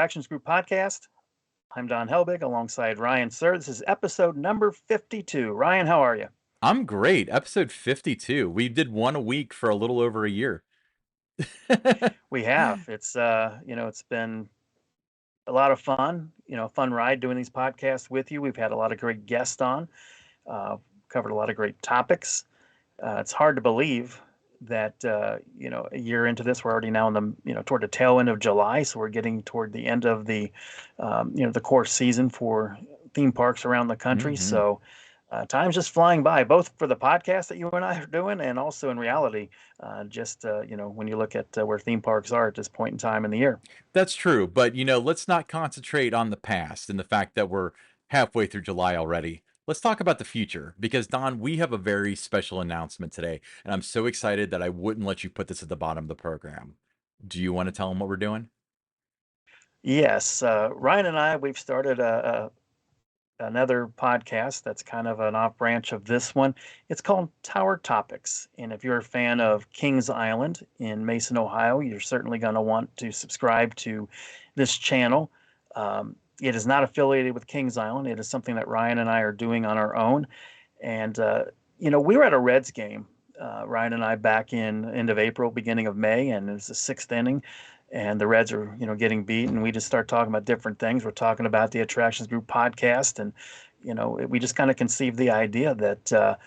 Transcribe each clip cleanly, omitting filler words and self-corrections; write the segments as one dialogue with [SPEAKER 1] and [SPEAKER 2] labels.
[SPEAKER 1] Attractions Group podcast. I'm Don Helbig alongside Ryan Suhr. This is episode number 52. Ryan, how are you?
[SPEAKER 2] I'm great. Episode 52. We did one a week for a little over a year.
[SPEAKER 1] We have. It's been a lot of fun, fun ride doing these podcasts with you. We've had a lot of great guests on, uh, covered a lot of great topics. It's hard to believe that, a year into this, we're already now in toward the tail end of July. So we're getting toward the end of the course season for theme parks around the country.
[SPEAKER 2] hmm
[SPEAKER 1] So time's just flying by, both for the podcast that you and I are doing, and also in reality, when you look at where theme parks are at this point in time in the year.
[SPEAKER 2] That's true. But, let's not concentrate on the past and the fact that we're halfway through July already. Let's talk about the future because, Don, we have a very special announcement today. And I'm so excited that I wouldn't let you put this at the bottom of the program. Do you want to tell them what we're doing?
[SPEAKER 1] Yes, Ryan and I, we've started another podcast that's kind of an off branch of this one. It's called Tower Topics. And if you're a fan of Kings Island in Mason, Ohio, you're certainly going to want to subscribe to this channel. It is not affiliated with Kings Island. It is something that Ryan and I are doing on our own. And, we were at a Reds game, Ryan and I, back in end of April, beginning of May, and it was the sixth inning. And the Reds are, getting beat, and we just start talking about different things. We're talking about the Attractions Group podcast, and we just kind of conceived the idea that,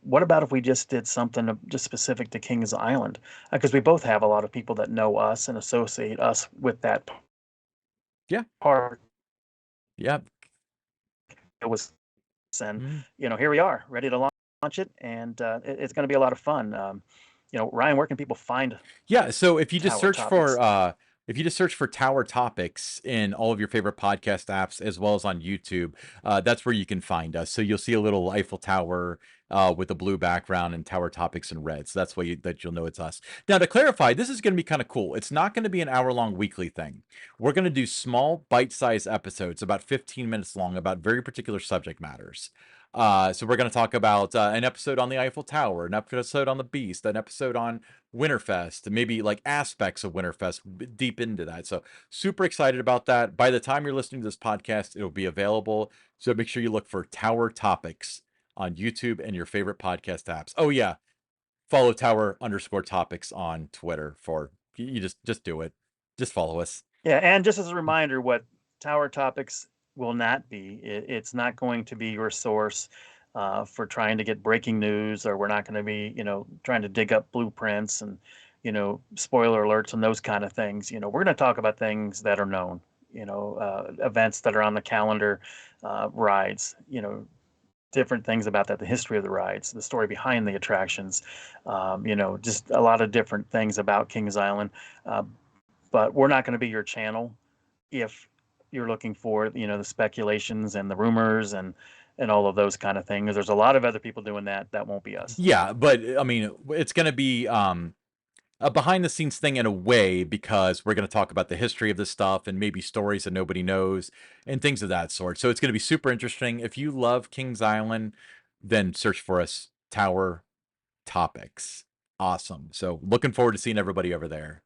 [SPEAKER 1] what about if we just did something just specific to Kings Island? Because we both have a lot of people that know us and associate us with that
[SPEAKER 2] Yeah.
[SPEAKER 1] part.
[SPEAKER 2] Yeah.
[SPEAKER 1] It was, and
[SPEAKER 2] Mhm.
[SPEAKER 1] here we are, ready to launch it, and it's going to be a lot of fun. Ryan, where can people find
[SPEAKER 2] Yeah, so if you just
[SPEAKER 1] Tower
[SPEAKER 2] search for
[SPEAKER 1] Topics?
[SPEAKER 2] Tower Topics in all of your favorite podcast apps as well as on YouTube, that's where you can find us. So you'll see a little Eiffel Tower with a blue background and Tower Topics in red. So that's why you'll know it's us. Now to clarify, this is going to be kind of cool. It's not going to be an hour-long weekly thing. We're going to do small bite-sized episodes, about 15 minutes long, about very particular subject matters. So we're going to talk about an episode on the Eiffel Tower, an episode on the Beast, an episode on Winterfest, maybe like aspects of Winterfest deep into that. So super excited about that. By the time you're listening to this podcast, it'll be available. So make sure you look for Tower Topics on YouTube and your favorite podcast apps. Oh yeah, follow Tower_Topics on Twitter for you just do it. Just follow us.
[SPEAKER 1] Yeah, and just as a reminder, what Tower Topics will not be, it's not going to be your source for trying to get breaking news, or we're not going to be, trying to dig up blueprints and, spoiler alerts and those kind of things. We're going to talk about things that are known, events that are on the calendar, rides, different things about that, the history of the rides, the story behind the attractions, just a lot of different things about Kings Island. Uh, but we're not going to be your channel if you're looking for the speculations and the rumors and all of those kind of things. There's a lot of other people doing that. That won't be us.
[SPEAKER 2] Yeah, but I mean, it's going to be a behind the scenes thing in a way because we're going to talk about the history of this stuff and maybe stories that nobody knows and things of that sort. So it's going to be super interesting. If you love Kings Island, then search for us Tower Topics. Awesome. So looking forward to seeing everybody over there.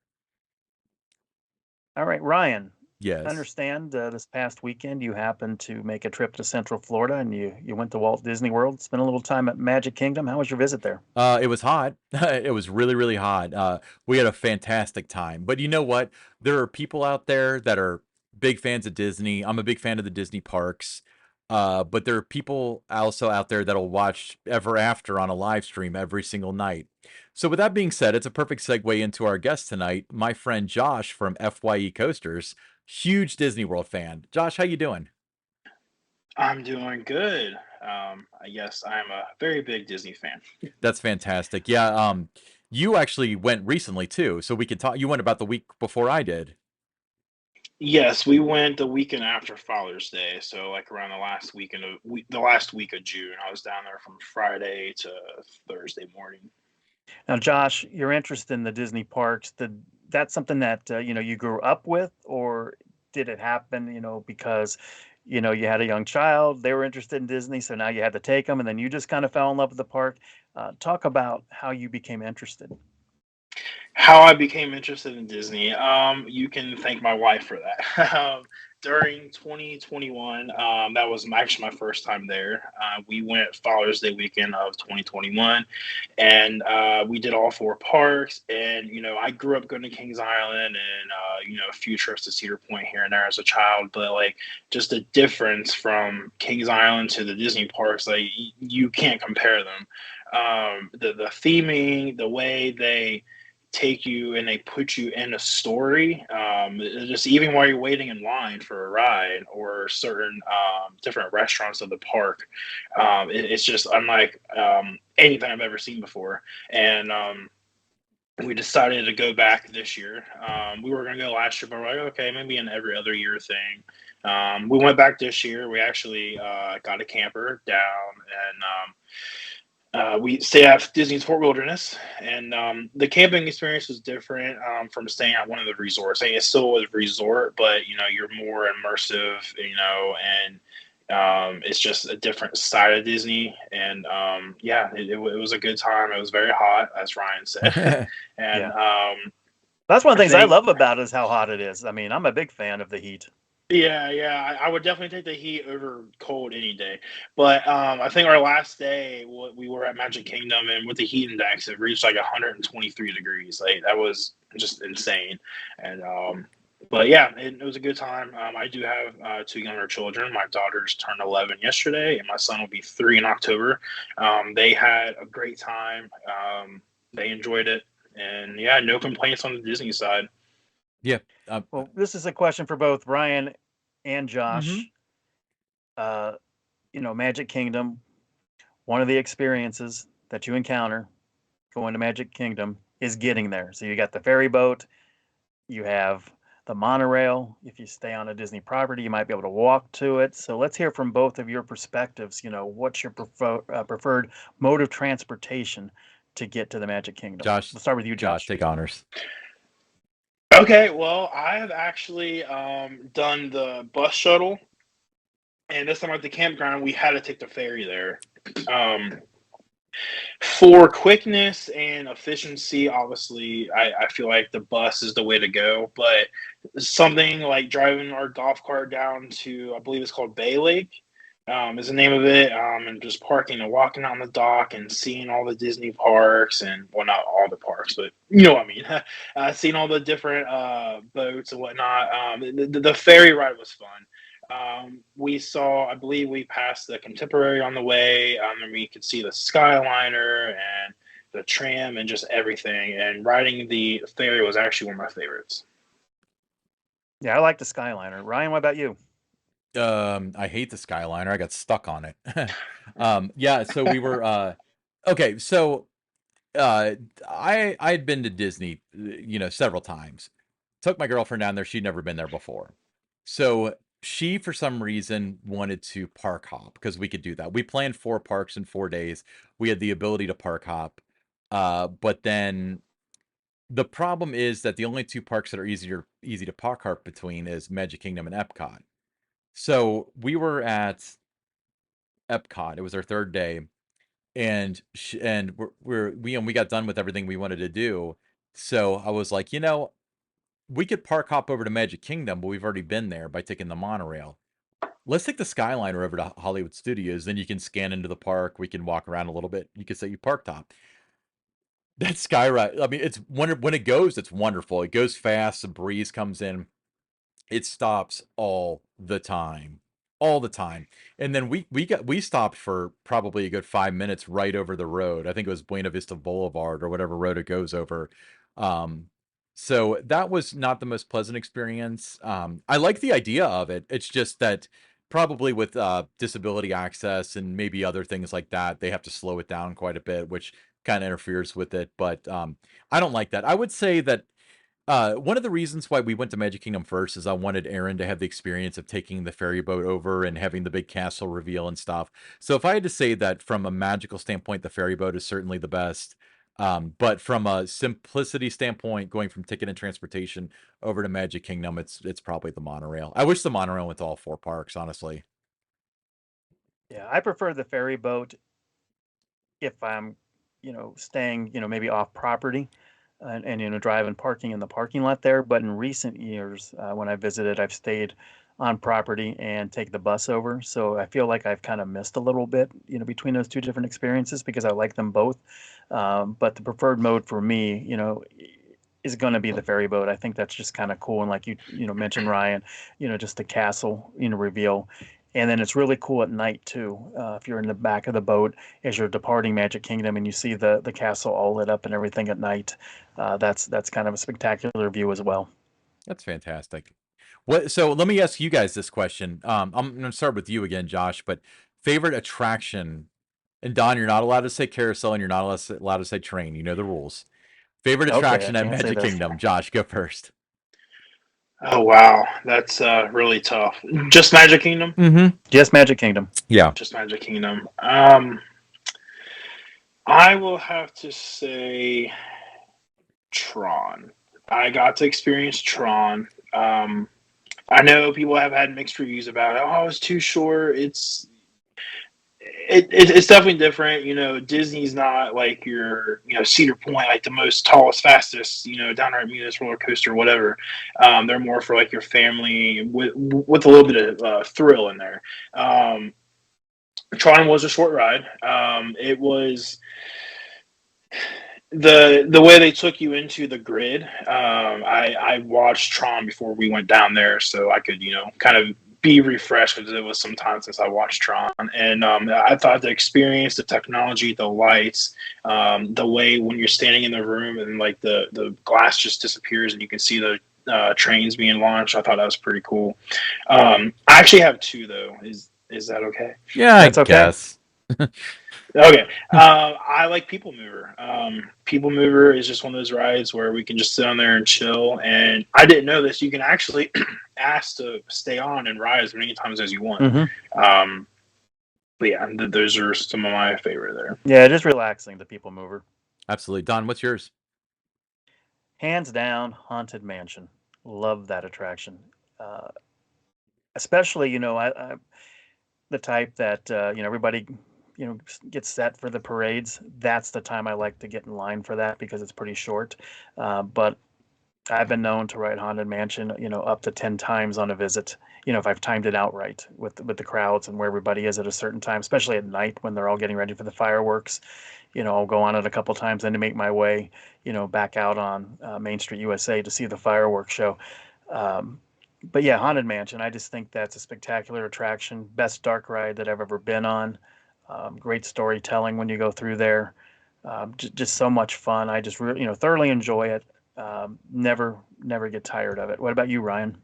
[SPEAKER 1] All right, Ryan, I
[SPEAKER 2] Yes.
[SPEAKER 1] understand this past weekend you happened to make a trip to Central Florida, and you went to Walt Disney World, spent a little time at Magic Kingdom. How was your visit there?
[SPEAKER 2] It was hot. It was really, really hot. We had a fantastic time. But you know what? There are people out there that are big fans of Disney. I'm a big fan of the Disney parks. But there are people also out there that'll watch Ever After on a live stream every single night. So with that being said, it's a perfect segue into our guest tonight, my friend Josh from FYE Coasters, huge Disney World fan. Josh, how you doing?
[SPEAKER 3] I'm doing good. I guess I'm a very big Disney fan.
[SPEAKER 2] That's fantastic. Yeah, you actually went recently too, so we could talk. You went about the week before I did.
[SPEAKER 3] Yes, we went the weekend after Father's Day, so like around the last week of June. I was down there from Friday to Thursday morning.
[SPEAKER 1] Now, Josh, your interest in the Disney parks, did that something that you grew up with, or did it happen, because you had a young child, they were interested in Disney, so now you had to take them, and then you just kind of fell in love with the park? Talk about how you became interested.
[SPEAKER 3] How I became interested in Disney. You can thank my wife for that. During 2021, that was actually my first time there. We went Father's Day weekend of 2021, and we did all four parks. And I grew up going to Kings Island, and a few trips to Cedar Point here and there as a child. But like, just the difference from Kings Island to the Disney parks, like you can't compare them. The theming, the way they take you and they put you in a story. Just even while you're waiting in line for a ride or certain different restaurants of the park, it's just unlike anything I've ever seen before. And we decided to go back this year. We were going to go last year, but we're like, okay, maybe an every other year thing. We went back this year. We actually got a camper down, and we stayed at Disney's Fort Wilderness, and the camping experience was different from staying at one of the resorts. I mean, it still was a resort, but you're more immersive, and it's just a different side of Disney. And yeah, it was a good time. It was very hot, as Ryan said, and
[SPEAKER 1] Yeah. That's one of
[SPEAKER 3] I
[SPEAKER 1] the things I
[SPEAKER 3] think
[SPEAKER 1] love about it is how hot it is. I mean, I'm a big fan of the heat.
[SPEAKER 3] yeah, I would definitely take the heat over cold any day. But I think our last day, we were at Magic Kingdom, and with the heat index, it reached like 123 degrees. Like that was just insane. And but yeah, it was a good time. I do have two younger children. My daughter's turned 11 yesterday, and my son will be 3 in October. They had a great time. They enjoyed it, and yeah, no complaints on the Disney side.
[SPEAKER 2] Yeah.
[SPEAKER 1] Well, this is a question for both Ryan and
[SPEAKER 2] Mhm.
[SPEAKER 1] Josh. Magic Kingdom, one of the experiences that you encounter going to Magic Kingdom is getting there. So you got the ferry boat, you have the monorail. If you stay on a Disney property, you might be able to walk to it. So let's hear from both of your perspectives. What's your preferred mode of transportation to get to the Magic Kingdom?
[SPEAKER 2] Josh,
[SPEAKER 1] Let's start with you,
[SPEAKER 2] Josh,
[SPEAKER 1] Josh.
[SPEAKER 2] take honors.
[SPEAKER 3] Okay, well, I have actually done the bus shuttle, and this time at the campground, we had to take the ferry there. Um, for quickness and efficiency, obviously, I feel like the bus is the way to go. But something like driving our golf cart down to, I believe it's called Bay Lake, is the name of it, and just parking and walking on the dock and seeing all the Disney parks and, well, not all the parks, but you know what I mean. Seeing all the different boats and whatnot. The ferry ride was fun. We saw, I believe we passed the Contemporary on the way, and we could see the Skyliner and the tram and just everything. And riding the ferry was actually one of my favorites.
[SPEAKER 1] Yeah, I like the Skyliner. Ryan, what about you?
[SPEAKER 2] I hate the Skyliner. I got stuck on it. Yeah, so we were okay, so uh I'd been to Disney, several times. Took my girlfriend down there. She'd never been there before. So she, for some reason, wanted to park hop because we could do that. We planned 4 parks in 4 days. We had the ability to park hop. But then the problem is that the only 2 parks that are easy to park hop between is Magic Kingdom and Epcot. So we were at Epcot. It was our third day, and we got done with everything we wanted to do. So I was like, we could park hop over to Magic Kingdom, but we've already been there by taking the monorail. Let's take the Skyliner over to Hollywood Studios. Then you can scan into the park. We can walk around a little bit. You could say you parked top. That sky ride, I mean, it's when it goes, it's wonderful. It goes fast. The breeze comes in. It stops all the time. All the time. And then we stopped for probably a good 5 minutes right over the road. I think it was Buena Vista Boulevard or whatever road it goes over. Um, so that was not the most pleasant experience. I like the idea of it. It's just that probably with disability access and maybe other things like that, they have to slow it down quite a bit, which kind of interferes with it. But I don't like that. I would say that one of the reasons why we went to Magic Kingdom first is I wanted Aaron to have the experience of taking the ferry boat over and having the big castle reveal and stuff. So if I had to say that from a magical standpoint, the ferry boat is certainly the best. But from a simplicity standpoint, going from ticket and transportation over to Magic Kingdom, it's probably the monorail. I wish the monorail went to all 4 parks, honestly.
[SPEAKER 1] Yeah, I prefer the ferry boat if I'm, staying, maybe off property. and drive and parking in the parking lot there. But in recent years, when I visited, I've stayed on property and take the bus over. So I feel like I've kind of missed a little bit, between those two different experiences because I like them both. But the preferred mode for me, is going to be the ferry boat. I think that's just kind of cool. And like mentioned, Ryan, just the castle, reveal. And then it's really cool at night too. If you're in the back of the boat as you're departing Magic Kingdom and you see the castle all lit up and everything at night, that's kind of a spectacular view as well.
[SPEAKER 2] That's fantastic. So let me ask you guys this question. I'm going to start with you again, Josh, but favorite attraction, and Don, you're not allowed to say carousel and you're not allowed to say train. You know the rules. Favorite
[SPEAKER 1] Okay, I
[SPEAKER 2] attraction at
[SPEAKER 1] can't say
[SPEAKER 2] Magic
[SPEAKER 1] this.
[SPEAKER 2] Kingdom. Josh, go first.
[SPEAKER 3] Oh wow, that's really tough. Just Magic Kingdom.
[SPEAKER 2] Mm-hmm.
[SPEAKER 1] Just Magic Kingdom.
[SPEAKER 2] Yeah.
[SPEAKER 3] Just Magic Kingdom. I will have to say Tron. I got to experience Tron. I know people have had mixed reviews about it. Oh, it's too short. It's definitely different. Disney's not like your Cedar Point, like the most tallest, fastest downright meanest roller coaster, whatever. They're more for like your family with a little bit of thrill in there. Tron was a short ride. It was the way they took you into the grid. I watched Tron before we went down there, so I could kind of be refreshed because it was some time since I watched Tron. And I thought the experience, the technology, the lights, the way when you're standing in the room and like the glass just disappears and you can see the trains being launched. I thought that was pretty cool. I actually have two though. Is that okay?
[SPEAKER 2] Yeah,
[SPEAKER 1] That's okay.
[SPEAKER 2] guess.
[SPEAKER 3] Okay. I like People Mover. People Mover is just one of those rides where we can just sit on there and chill. And I didn't know this. You can actually ask to stay on and ride as many times as you want.
[SPEAKER 1] Mm-hmm.
[SPEAKER 3] But yeah, those are some of my favorite there.
[SPEAKER 1] Yeah, it is relaxing, the People Mover.
[SPEAKER 2] Absolutely. Don, what's yours?
[SPEAKER 1] Hands down, Haunted Mansion. Love that attraction. Especially, I the type that everybody gets set for the parades. That's the time I like to get in line for that because it's pretty short. But I've been known to ride Haunted Mansion, up to 10 times on a visit. If I've timed it out right with the crowds and where everybody is at a certain time, especially at night when they're all getting ready for the fireworks. I'll go on it a couple times and to make my way, back out on Main Street USA to see the fireworks show. But yeah, Haunted Mansion, I just think that's a spectacular attraction. Best dark ride that I've ever been on. Great storytelling when you go through there. Just so much fun. I just really, thoroughly enjoy it. Never get tired of it. What about you, Ryan?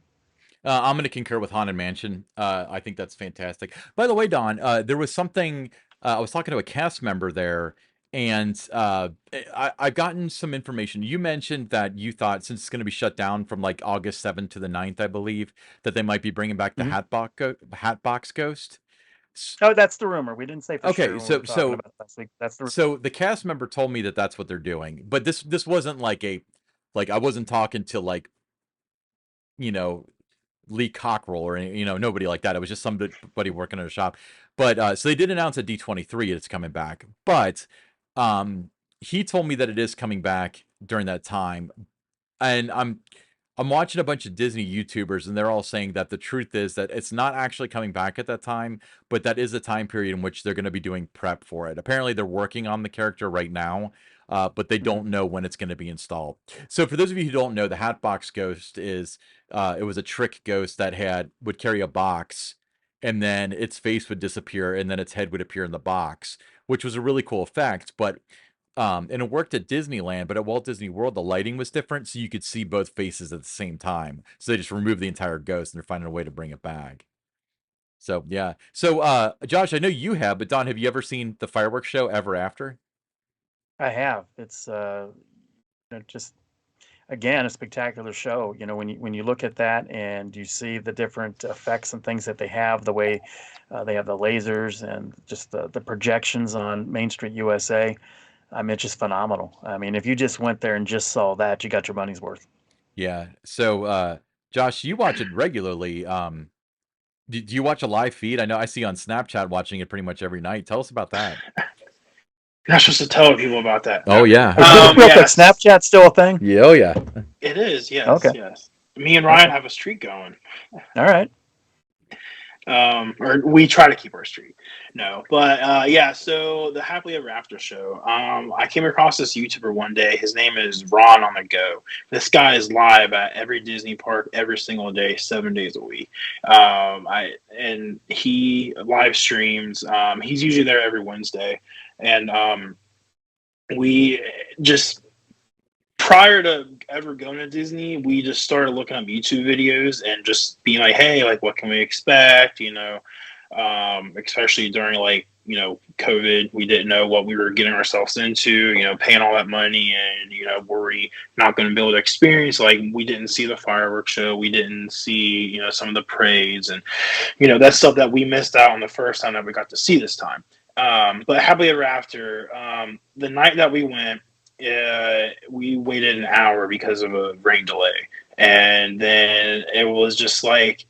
[SPEAKER 2] I'm going to concur with Haunted Mansion. I think that's fantastic. By the way, Don, there was something, I was talking to a cast member there, and I've gotten some information. You mentioned that you thought, since it's going to be shut down from like August 7th to the 9th, I believe, that they might be bringing back the Hatbox Ghost.
[SPEAKER 1] Oh, that's the rumor. We didn't say for
[SPEAKER 2] Okay,
[SPEAKER 1] sure when we
[SPEAKER 2] so
[SPEAKER 1] were talking about last week. That's the
[SPEAKER 2] so the cast member told me that that's what they're doing, but this wasn't like I wasn't talking to like Lee Cockrell or nobody like that. It was just somebody working at a shop. But so they did announce at D23 it's coming back. But he told me that it is coming back during that time. And I'm watching a bunch of Disney YouTubers, and they're all saying that the truth is that it's not actually coming back at that time, but that is a time period in which they're going to be doing prep for it. Apparently, they're working on the character right now, but they don't know when it's going to be installed. So, for those of you who don't know, the Hatbox Ghost is it was a trick ghost that would carry a box, and then its face would disappear, and then its head would appear in the box, which was a really cool effect. But and it worked at Disneyland, but at Walt Disney World, the lighting was different, so you could see both faces at the same time. So they just removed the entire ghost, and they're finding a way to bring it back. So yeah. So Josh, I know you have, but Don, have you ever seen the fireworks show Ever After?
[SPEAKER 1] I have. It's just again a spectacular show. When you look at that and you see the different effects and things that they have, the way they have the lasers and just the projections on Main Street USA. I mean, it's just phenomenal. I mean, if you just went there and just saw that, you got your money's worth.
[SPEAKER 2] Yeah. So Josh, you watch it regularly. Do you watch a live feed? I know I see on Snapchat watching it pretty much every night. Tell us about that.
[SPEAKER 3] You're not supposed to tell people about that.
[SPEAKER 2] Oh
[SPEAKER 3] No.
[SPEAKER 2] yeah.
[SPEAKER 1] Just real quick,
[SPEAKER 3] Yes,
[SPEAKER 1] Snapchat's still a thing?
[SPEAKER 2] Yeah, oh yeah.
[SPEAKER 3] it is. Yes,
[SPEAKER 1] Okay.
[SPEAKER 3] yes. Me and Ryan
[SPEAKER 1] Okay.
[SPEAKER 3] have a streak going.
[SPEAKER 1] All right.
[SPEAKER 3] Or we try to keep our streak. No, but yeah. So the Happily Ever After show. I came across this YouTuber one day. His name is Ron on the Go. This guy is live at every Disney park every single day, 7 days a week. He live streams. He's usually there every Wednesday, and we just prior to ever going to Disney, we just started looking up YouTube videos and just being like, hey, like, what can we expect? Especially during COVID, we didn't know what we were getting ourselves into, paying all that money and, were we not going to be able to experience, like, we didn't see the fireworks show. We didn't see, some of the parades and, that's stuff that we missed out on the first time that we got to see this time. But Happily Ever After, the night that we went, we waited an hour because of a rain delay, and then it was just like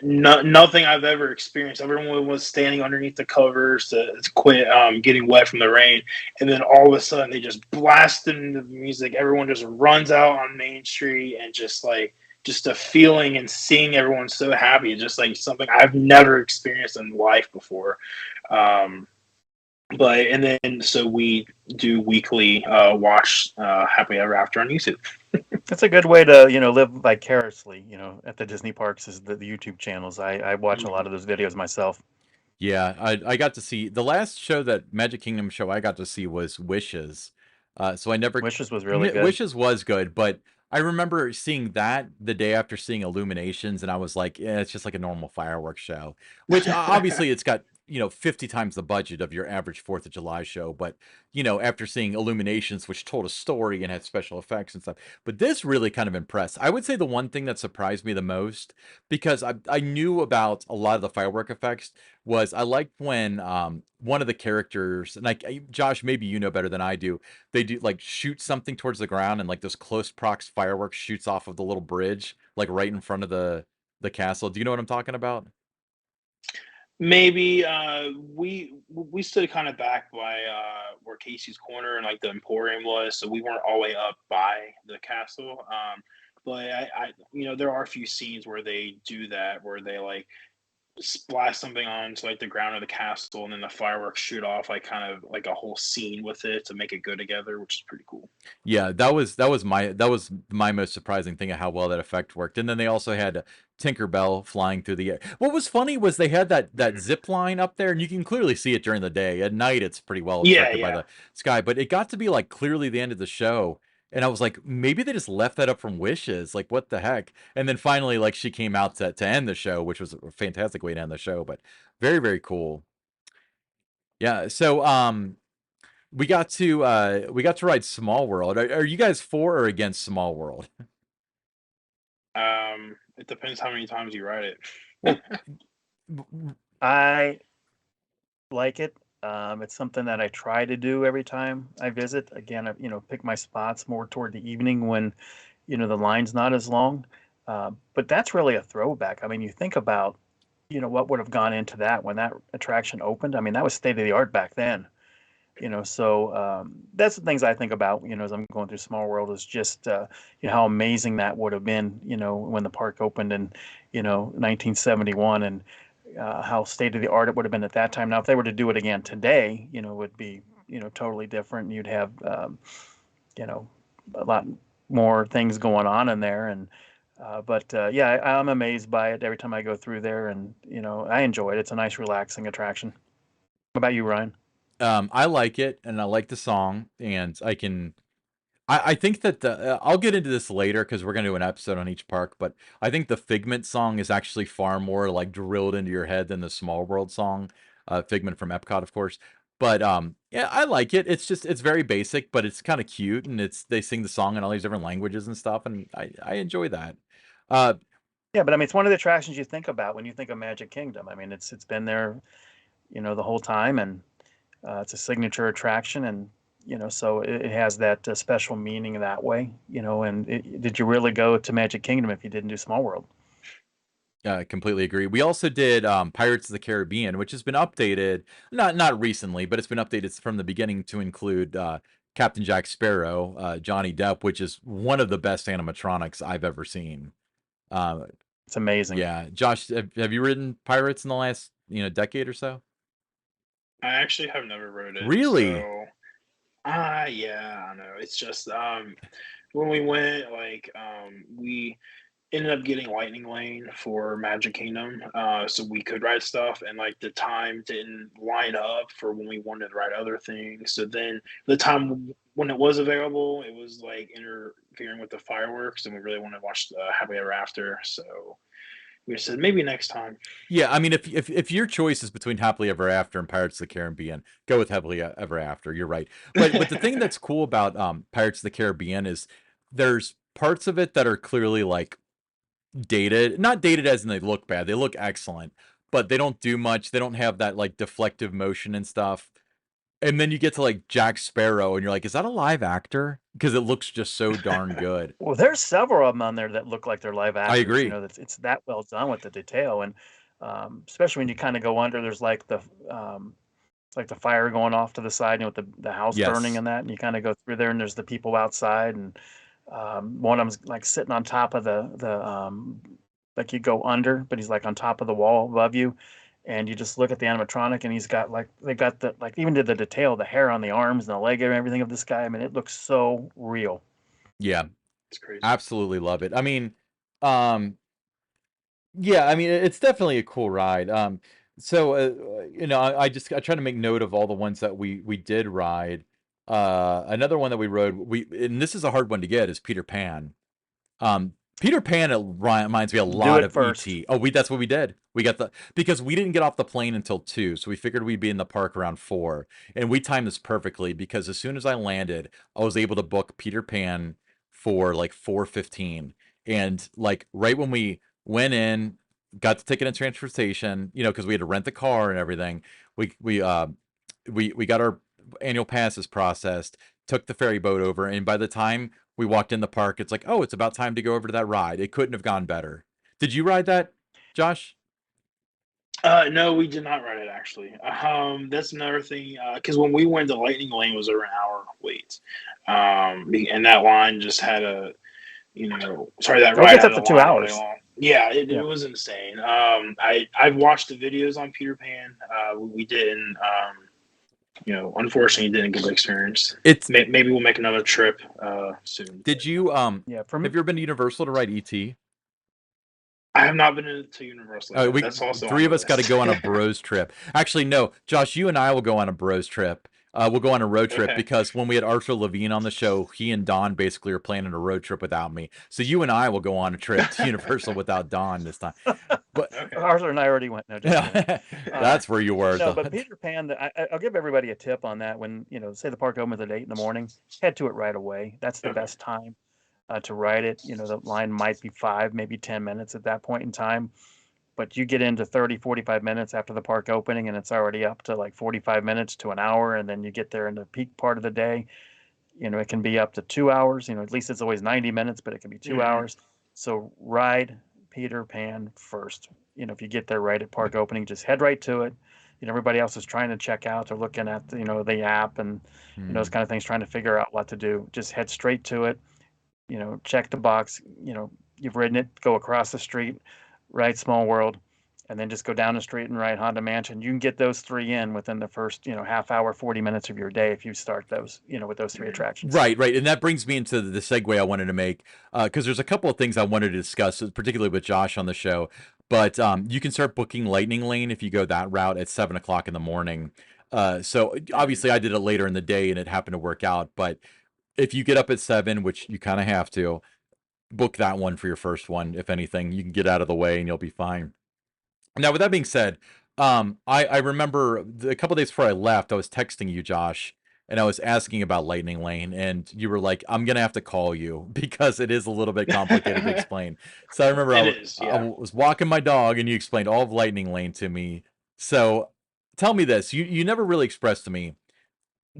[SPEAKER 3] nothing I've ever experienced. Everyone was standing underneath the covers to quit getting wet from the rain, and then all of a sudden they just blasted into the music. Everyone just runs out on Main Street, and just a feeling and seeing everyone so happy, just like something I've never experienced in life before. So we do weekly watch Happily Ever After on YouTube.
[SPEAKER 1] That's a good way to, live vicariously, at the Disney parks is the YouTube channels. I watch a lot of those videos myself.
[SPEAKER 2] Yeah, I got to see the last show, that Magic Kingdom show I got to see was Wishes. So I never
[SPEAKER 1] Wishes was really good.
[SPEAKER 2] Wishes was good, but I remember seeing that the day after seeing Illuminations, and I was like, yeah, it's just like a normal fireworks show. Which obviously it's got 50 times the budget of your average Fourth of July show, but after seeing Illuminations, which told a story and had special effects and stuff, but this really kind of impressed. I would say the one thing that surprised me the most, because I knew about a lot of the firework effects, was I liked when one of the characters, and Josh, maybe you know better than I do, they do like shoot something towards the ground, and like this close prox fireworks shoots off of the little bridge, like right in front of the castle. Do you know what I'm talking about?
[SPEAKER 3] Maybe we stood kind of back by where Casey's Corner and like the Emporium was, so we weren't all the way up by the castle. But there are a few scenes where they do that, where they like splash something onto like the ground of the castle, and then the fireworks shoot off like kind of like a whole scene with it to make it go together, which is pretty cool.
[SPEAKER 2] Yeah, that was my most surprising thing of how well that effect worked. And then they also had Tinkerbell flying through the air. What was funny was they had that zip line up there, and you can clearly see it during the day. At night, it's pretty well
[SPEAKER 3] Yeah,
[SPEAKER 2] obstructed by
[SPEAKER 3] yeah.
[SPEAKER 2] the sky, but it got to be like clearly the end of the show. And I was like, maybe they just left that up from Wishes. Like, what the heck? And then finally, like, she came out to end the show, which was a fantastic way to end the show. But very, very cool. Yeah. So, we got to ride Small World. Are you guys for or against Small World?
[SPEAKER 3] It depends how many times you ride it.
[SPEAKER 2] Well,
[SPEAKER 1] I like it. It's something that I try to do every time I visit. Again, pick my spots more toward the evening when, the line's not as long. But that's really a throwback. I mean, you think about, what would have gone into that when that attraction opened. I mean, that was state of the art back then. So that's the things I think about, as I'm going through Small World is just, how amazing that would have been, when the park opened in, 1971 and how state of the art it would have been at that time. Now, if they were to do it again today, it would be, totally different. You'd have, you know, a lot more things going on in there. But yeah, I'm amazed by it every time I go through there, and I enjoy it. It's a nice, relaxing attraction. What about you, Ryan?
[SPEAKER 2] I like it, and I like the song, and I think that I'll get into this later because we're gonna do an episode on each park, but I think the Figment song is actually far more like drilled into your head than the Small World song. Figment from Epcot, of course. But yeah, I like it. It's very basic, but it's kind of cute, and they sing the song in all these different languages and stuff, and I enjoy that. Uh,
[SPEAKER 1] Yeah, but I mean, it's one of the attractions you think about when you think of Magic Kingdom. I mean, it's been there, the whole time, and it's a signature attraction, and so it has that special meaning that way. And did you really go to Magic Kingdom if you didn't do Small World?
[SPEAKER 2] Completely agree. We also did Pirates of the Caribbean, which has been updated, not recently, but it's been updated from the beginning to include Captain Jack Sparrow, Johnny Depp, which is one of the best animatronics I've ever seen. Uh,
[SPEAKER 1] It's amazing.
[SPEAKER 2] yeah, Josh, have you ridden Pirates in the last decade or so?
[SPEAKER 3] I actually have never rode it,
[SPEAKER 2] Really?
[SPEAKER 3] so yeah, I know. It's just when we went, like we ended up getting Lightning Lane for Magic Kingdom, so we could ride stuff, and like the time didn't line up for when we wanted to ride other things. So then the time when it was available, it was like interfering with the fireworks, and we really wanted to watch Happily Ever After. So we said maybe next time.
[SPEAKER 2] Yeah, I mean, if your choice is between Happily Ever After and Pirates of the Caribbean, go with Happily Ever After. You're right. But the thing that's cool about Pirates of the Caribbean is there's parts of it that are clearly like dated, not dated as in they look bad. They look excellent, but they don't do much. They don't have that like deflective motion and stuff. And then you get to like Jack Sparrow, and you're like, is that a live actor? Because it looks just so darn good.
[SPEAKER 1] Well, there's several of them on there that look like they're live
[SPEAKER 2] I
[SPEAKER 1] actors. You
[SPEAKER 2] agree.
[SPEAKER 1] know, it's that well done with the detail, and especially when you kind of go under. There's like it's like the fire going off to the side, you know, with the house burning
[SPEAKER 2] Yes.
[SPEAKER 1] and that, and you kind of go through there, and there's the people outside, and one of them's like sitting on top of the like you go under, but he's like on top of the wall above you, and you just look at the animatronic, and he's got like they've got the like even to the detail, the hair on the arms and the leg and everything of this guy. I mean, it looks so real.
[SPEAKER 2] Yeah,
[SPEAKER 3] It's crazy.
[SPEAKER 2] absolutely love it. I mean, um, yeah, I mean, it's definitely a cool ride. So I try to make note of all the ones that we did ride. Another one that we rode, and this is a hard one to get, is Peter Pan. Peter Pan reminds me a
[SPEAKER 1] Do
[SPEAKER 2] lot
[SPEAKER 1] it
[SPEAKER 2] of
[SPEAKER 1] first.
[SPEAKER 2] E.T. Oh, that's what we did. We got because we didn't get off the plane until 2, so we figured we'd be in the park around 4, and we timed this perfectly because as soon as I landed, I was able to book Peter Pan for like 4:15, and like right when we went in, got the ticket and transportation, because we had to rent the car and everything. We got our annual passes processed, took the ferry boat over, and by the time we walked in the park, it's like, oh, it's about time to go over to that ride. It couldn't have gone better. Did you ride that, Josh?
[SPEAKER 3] No, we did not ride it actually. That's another thing. Because when we went, the Lightning Lane was over an hour wait. And that line just had that
[SPEAKER 1] Oh, it
[SPEAKER 3] ride
[SPEAKER 1] gets
[SPEAKER 3] had
[SPEAKER 1] up
[SPEAKER 3] a
[SPEAKER 1] to two
[SPEAKER 3] line all day
[SPEAKER 1] hours.
[SPEAKER 3] long. Yeah, it
[SPEAKER 1] Yeah.
[SPEAKER 3] was insane. I've watched the videos on Peter Pan. We didn't. Unfortunately, didn't get the experience.
[SPEAKER 2] It's
[SPEAKER 3] Maybe we'll make another trip soon.
[SPEAKER 2] Did you
[SPEAKER 1] Yeah. For me,
[SPEAKER 2] have you ever been to Universal to ride ET?
[SPEAKER 3] I have not been to Universal yet.
[SPEAKER 2] We
[SPEAKER 3] That's also on
[SPEAKER 2] three
[SPEAKER 3] the
[SPEAKER 2] of us got to
[SPEAKER 3] list.
[SPEAKER 2] go on a bros trip. Actually, no, Josh, you and I will go on a bros trip. We'll go on a road trip
[SPEAKER 3] Okay.
[SPEAKER 2] because when we had Arthur Levine on the show, he and Don basically are planning a road trip without me. So you and I will go on a trip to Universal without Don this time. But
[SPEAKER 3] Okay.
[SPEAKER 1] Arthur and I already went. No, just kidding.
[SPEAKER 2] that's where you were.
[SPEAKER 1] No, but Peter Pan, I'll give everybody a tip on that. When, say the park opens at 8 in the morning, head to it right away. That's the
[SPEAKER 3] Okay.
[SPEAKER 1] best time to ride it. The line might be 5, maybe 10 minutes at that point in time. But you get into 30, 45 minutes after the park opening, and it's already up to like 45 minutes to an hour. And then you get there in the peak part of the day. It can be up to 2 hours. At least it's always 90 minutes, but it can be two
[SPEAKER 3] Hmm.
[SPEAKER 1] hours. So ride Peter Pan first. If you get there right at park opening, just head right to it. Everybody else is trying to check out. They're looking at the app and those
[SPEAKER 2] Hmm.
[SPEAKER 1] kind of things, trying to figure out what to do. Just head straight to it. Check the box. You've ridden it. Go across the street, ride Small World, and then just go down the street and ride Haunted Mansion. You can get those three in within the first half hour, 40 minutes of your day if you start those with those three attractions.
[SPEAKER 2] Right, right, and that brings me into the segue I wanted to make because there's a couple of things I wanted to discuss, particularly with Josh on the show. But you can start booking Lightning Lane if you go that route at 7 o'clock in the morning. So
[SPEAKER 3] Hmm.
[SPEAKER 2] obviously, I did it later in the day, and it happened to work out. But if you get up at 7, which you kind of have to, book that one for your first one. If anything, you can get out of the way, and you'll be fine. Now, with that being said, I remember a couple days before I left, I was texting you, Josh, and I was asking about Lightning Lane, and you were like, "I'm gonna have to call you because it is a little bit complicated to explain." So I remember
[SPEAKER 3] It is,
[SPEAKER 2] I
[SPEAKER 3] yeah.
[SPEAKER 2] was walking my dog, and you explained all of Lightning Lane to me. So tell me this: you never really expressed to me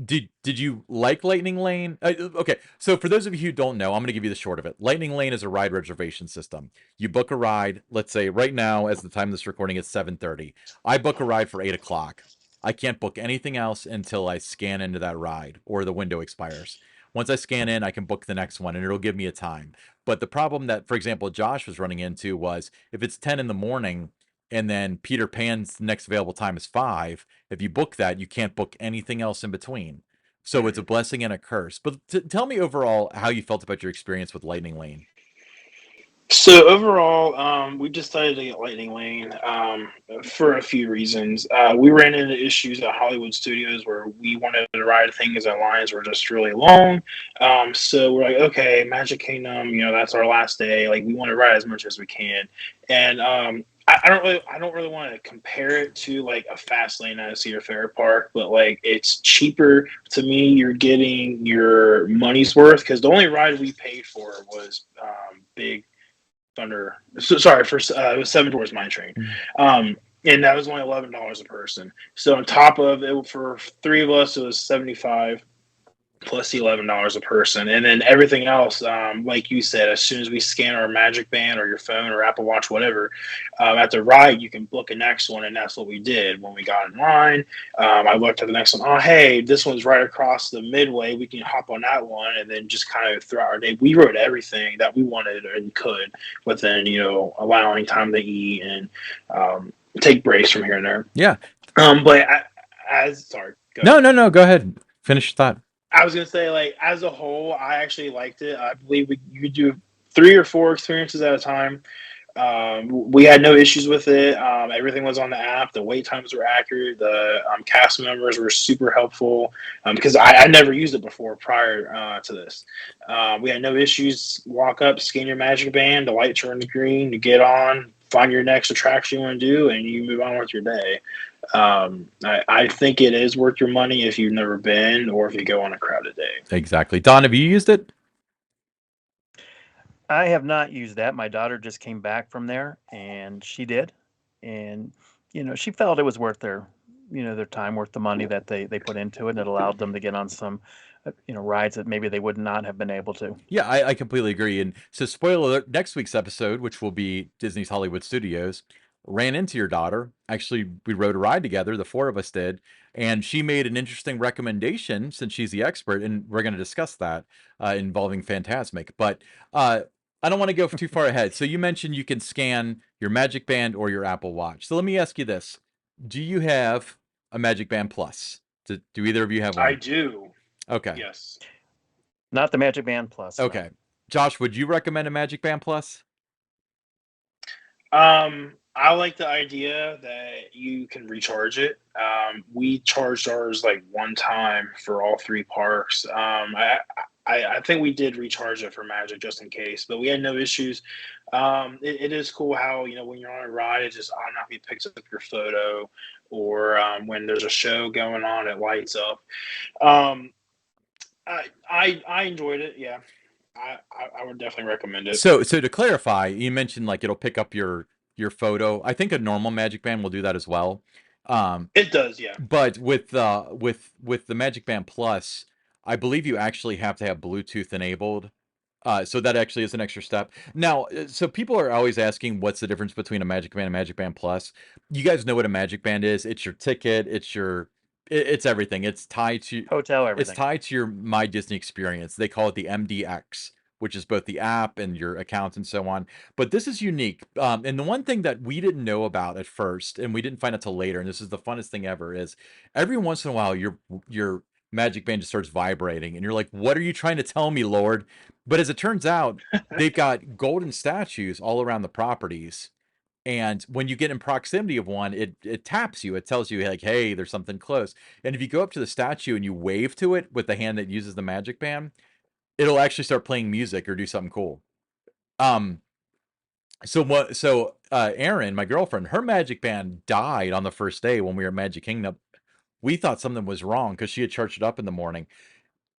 [SPEAKER 2] Did you like Lightning Lane? Okay, so for those of you who don't know, I'm going to give you the short of it. Lightning Lane is a ride reservation system. You book a ride. Let's say right now, as the time of this recording, it's 7:30. I book a ride for 8 o'clock. I can't book anything else until I scan into that ride or the window expires. Once I scan in, I can book the next one, and it'll give me a time. But the problem that, for example, Josh was running into was if it's 10 in the morning and then Peter Pan's next available time is 5, if you book that, you can't book anything else in between. So it's a blessing and a curse. But tell me overall how you felt about your experience with Lightning Lane.
[SPEAKER 3] So overall, we decided to get Lightning Lane for a few reasons. We ran into issues at Hollywood Studios where we wanted to ride things and lines were just really long. So we're like, okay, Magic Kingdom, that's our last day. Like we want to ride as much as we can, and I don't really want to compare it to like a fast lane at a Cedar Fair park, but like it's cheaper to me. You're getting your money's worth because the only ride we paid for was Big Thunder. So, sorry, for it was Seven Dwarfs Mine Train, and that was only $11 a person. So on top of it, for three of us, it was 75 plus the $11 a person, and then everything else, like you said, as soon as we scan our Magic Band or your phone or Apple Watch, whatever, at the ride you can book a next one, and that's what we did when we got in line. I looked at the next one. Oh, hey, this one's right across the midway. We can hop on that one, and then just kind of throughout our day, we wrote everything that we wanted and could within allowing time to eat and take breaks from here and there.
[SPEAKER 2] Yeah.
[SPEAKER 3] But as sorry.
[SPEAKER 2] No. Go ahead. Finish your thought.
[SPEAKER 3] I was gonna say, like as a whole, I actually liked it. I believe you could do 3 or 4 experiences at a time. We had no issues with it. Everything was on the app. The wait times were accurate. The cast members were super helpful because I never used it before prior to this. We had no issues. Walk up, scan your Magic Band. The light turned green. You get on, find your next attraction you want to do, and you move on with your day. I think it is worth your money if you've never been or if you go on a crowded day.
[SPEAKER 2] Exactly. Don, have you used it?
[SPEAKER 1] I have not used that. My daughter just came back from there, and she did, and she felt it was worth their time, worth the money that they put into it, and it allowed them to get on some rides that maybe they would not have been able to.
[SPEAKER 2] Yeah, I completely agree. And so, spoiler alert, next week's episode, which will be Disney's Hollywood Studios, ran into your daughter. Actually, we rode a ride together, the 4 of us did, and she made an interesting recommendation since she's the expert, and we're going to discuss that involving Fantasmic. But I don't want to go too far ahead. So you mentioned you can scan your Magic Band or your Apple Watch. So let me ask you this. Do you have a Magic Band Plus? Do either of you have one?
[SPEAKER 3] I do.
[SPEAKER 2] Okay.
[SPEAKER 3] Yes.
[SPEAKER 1] Not the Magic Band Plus.
[SPEAKER 2] Okay. No. Josh, would you recommend a Magic Band Plus?
[SPEAKER 3] I like the idea that you can recharge it. We charged ours like one time for all 3 parks. I think we did recharge it for Magic just in case, but we had no issues. It is cool how when you're on a ride, it just automatically picks up your photo, or when there's a show going on, it lights up. I enjoyed it. Yeah, I would definitely recommend it.
[SPEAKER 2] So to clarify, you mentioned like it'll pick up your photo. I think a normal Magic Band will do that as well.
[SPEAKER 3] It does, yeah.
[SPEAKER 2] But with the Magic Band Plus, I believe you actually have to have Bluetooth enabled. So that actually is an extra step. Now, so people are always asking what's the difference between a Magic Band and Magic Band Plus. You guys know what a Magic Band is. It's your ticket. It's everything. It's tied to
[SPEAKER 1] hotel, everything.
[SPEAKER 2] It's tied to your My Disney experience. They call it the MDX, which is both the app and your account and so on. But this is unique. And the one thing that we didn't know about at first, and we didn't find out till later, and this is the funnest thing ever, is every once in a while your Magic Band just starts vibrating, and you're like, "What are you trying to tell me, Lord?" But as it turns out, they've got golden statues all around the properties. And when you get in proximity of one, it taps you. It tells you like, "Hey, there's something close." And if you go up to the statue and you wave to it with the hand that uses the Magic Band, it'll actually start playing music or do something cool. So Erin, my girlfriend, her Magic Band died on the first day when we were at Magic Kingdom. We thought something was wrong because she had charged it up in the morning.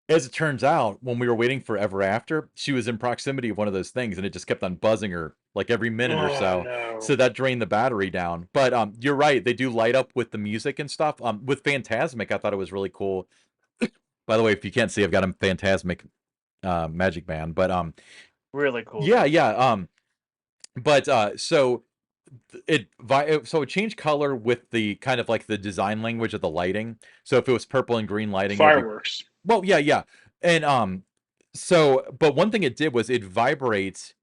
[SPEAKER 2] As it turns out, when we were waiting for Ever After, she was in proximity of one of those things, and it just kept on buzzing her like every minute or so.
[SPEAKER 3] No.
[SPEAKER 2] So that drained the battery down. But you're right; they do light up with the music and stuff. With Fantasmic, I thought it was really cool By the way, if you can't see, I've got a Phantasmic Magic Band, but
[SPEAKER 1] Really cool
[SPEAKER 2] yeah,
[SPEAKER 1] though.
[SPEAKER 2] yeah. But so it changed color with the kind of like the design language of the lighting. So if it was purple and green lighting, it would be
[SPEAKER 3] Fireworks.
[SPEAKER 2] well, yeah, yeah. And so but one thing it did was it vibrates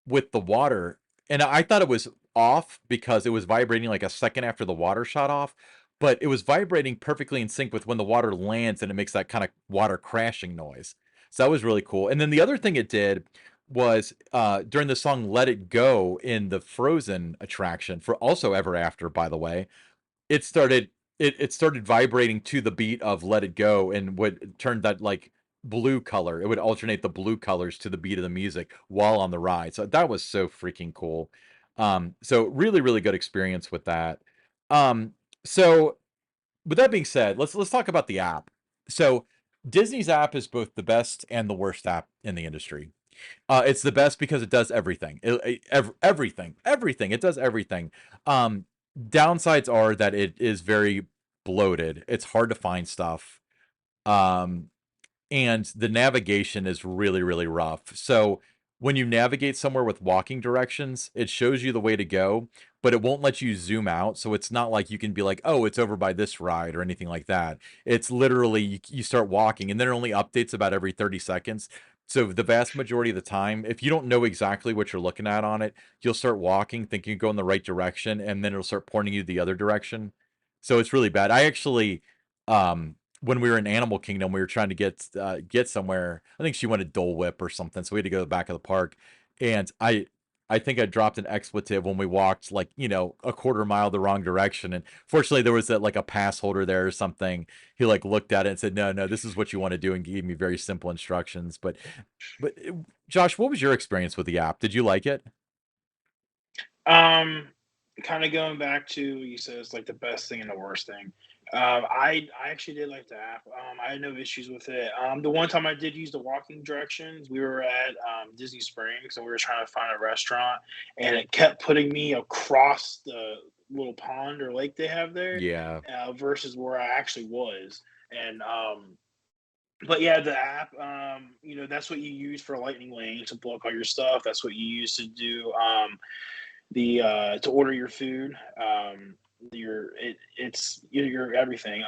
[SPEAKER 2] with the water, and I thought it was off because it was vibrating like a second after the water shot off, but it was vibrating perfectly in sync with when the water lands and it makes that kind of water crashing noise. So that was really cool. And then the other thing it did was during the song Let It Go in the Frozen attraction for also Ever After, by the way, it started it started vibrating to the beat of Let It Go and would turn that like blue color. It would alternate the blue colors to the beat of the music while on the ride. So that was so freaking cool. So really, really good experience with that. Um, so with that being said, let's talk about the app. So Disney's app is both the best and the worst app in the industry. It's the best because it does everything. Everything. It does everything. Um, Downsides are that it is very bloated. It's hard to find stuff. Um, and the navigation is really, really rough. So when you navigate somewhere with walking directions, it shows you the way to go, but it won't let you zoom out. So it's not like you can be like, oh, it's over by this ride or anything like that. It's literally you start walking and then it only updates about every 30 seconds. So the vast majority of the time, if you don't know exactly what you're looking at on it, you'll start walking, thinking you go in the right direction, and then it'll start pointing you the other direction. So it's really bad. I actually when we were in Animal Kingdom, we were trying to get somewhere. I think she wanted Dole Whip or something, so we had to go to the back of the park. And I think I dropped an expletive when we walked like a quarter mile the wrong direction. And fortunately, there was like a pass holder there or something. He like looked at it and said, "No, no, this is what you want to do," and gave me very simple instructions. But Josh, what was your experience with the app? Did you like it?
[SPEAKER 3] Um, Kind of going back to you said it's like the best thing and the worst thing. I actually did like the app. I had no issues with it. The one time I did use the walking directions, we were at Disney Springs and we were trying to find a restaurant, and it kept putting me across the little pond or lake they have there,
[SPEAKER 2] Yeah.
[SPEAKER 3] versus where I actually was. And but yeah, the app, that's what you use for Lightning Lane to book all your stuff. That's what you use to do the to order your food, it's your everything.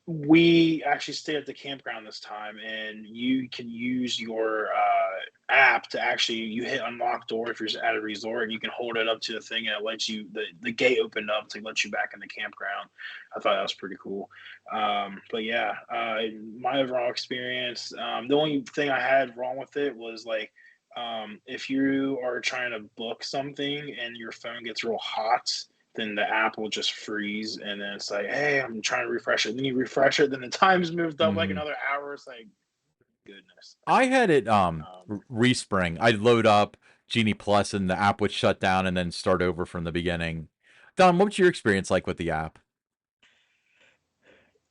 [SPEAKER 3] We actually stayed at the campground this time, and you can use your app to actually you hit unlock door if you're at a resort, and you can hold it up to the thing, and it lets you the gate opened up to let you back in the campground. I thought that was pretty cool. But yeah, my overall experience, the only thing I had wrong with it was like if you are trying to book something and your phone gets real hot, then the app will just freeze, and then it's like, hey, I'm trying to refresh it. Then you refresh it, then the time's moved up like
[SPEAKER 2] Mhm.
[SPEAKER 3] another hour. It's like goodness.
[SPEAKER 2] I had it
[SPEAKER 3] Um,
[SPEAKER 2] respring. I'd load up Genie Plus and the app would shut down and then start over from the beginning. Don, what was your experience like with the app?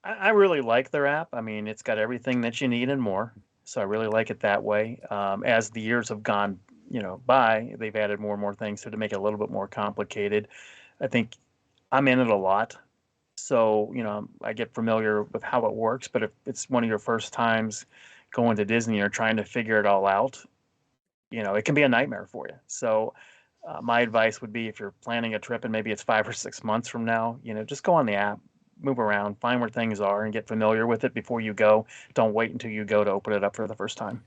[SPEAKER 1] I really like their app. I mean, it's got everything that you need and more. So I really like it that way. As the years have gone, by, they've added more and more things to make it a little bit more complicated. I think I'm in it a lot, so I get familiar with how it works. But if it's one of your first times going to Disney or trying to figure it all out, it can be a nightmare for you. So my advice would be if you're planning a trip and maybe it's 5 or 6 months from now, just go on the app, move around, find where things are, and get familiar with it before you go. Don't wait until you go to open it up for the first time.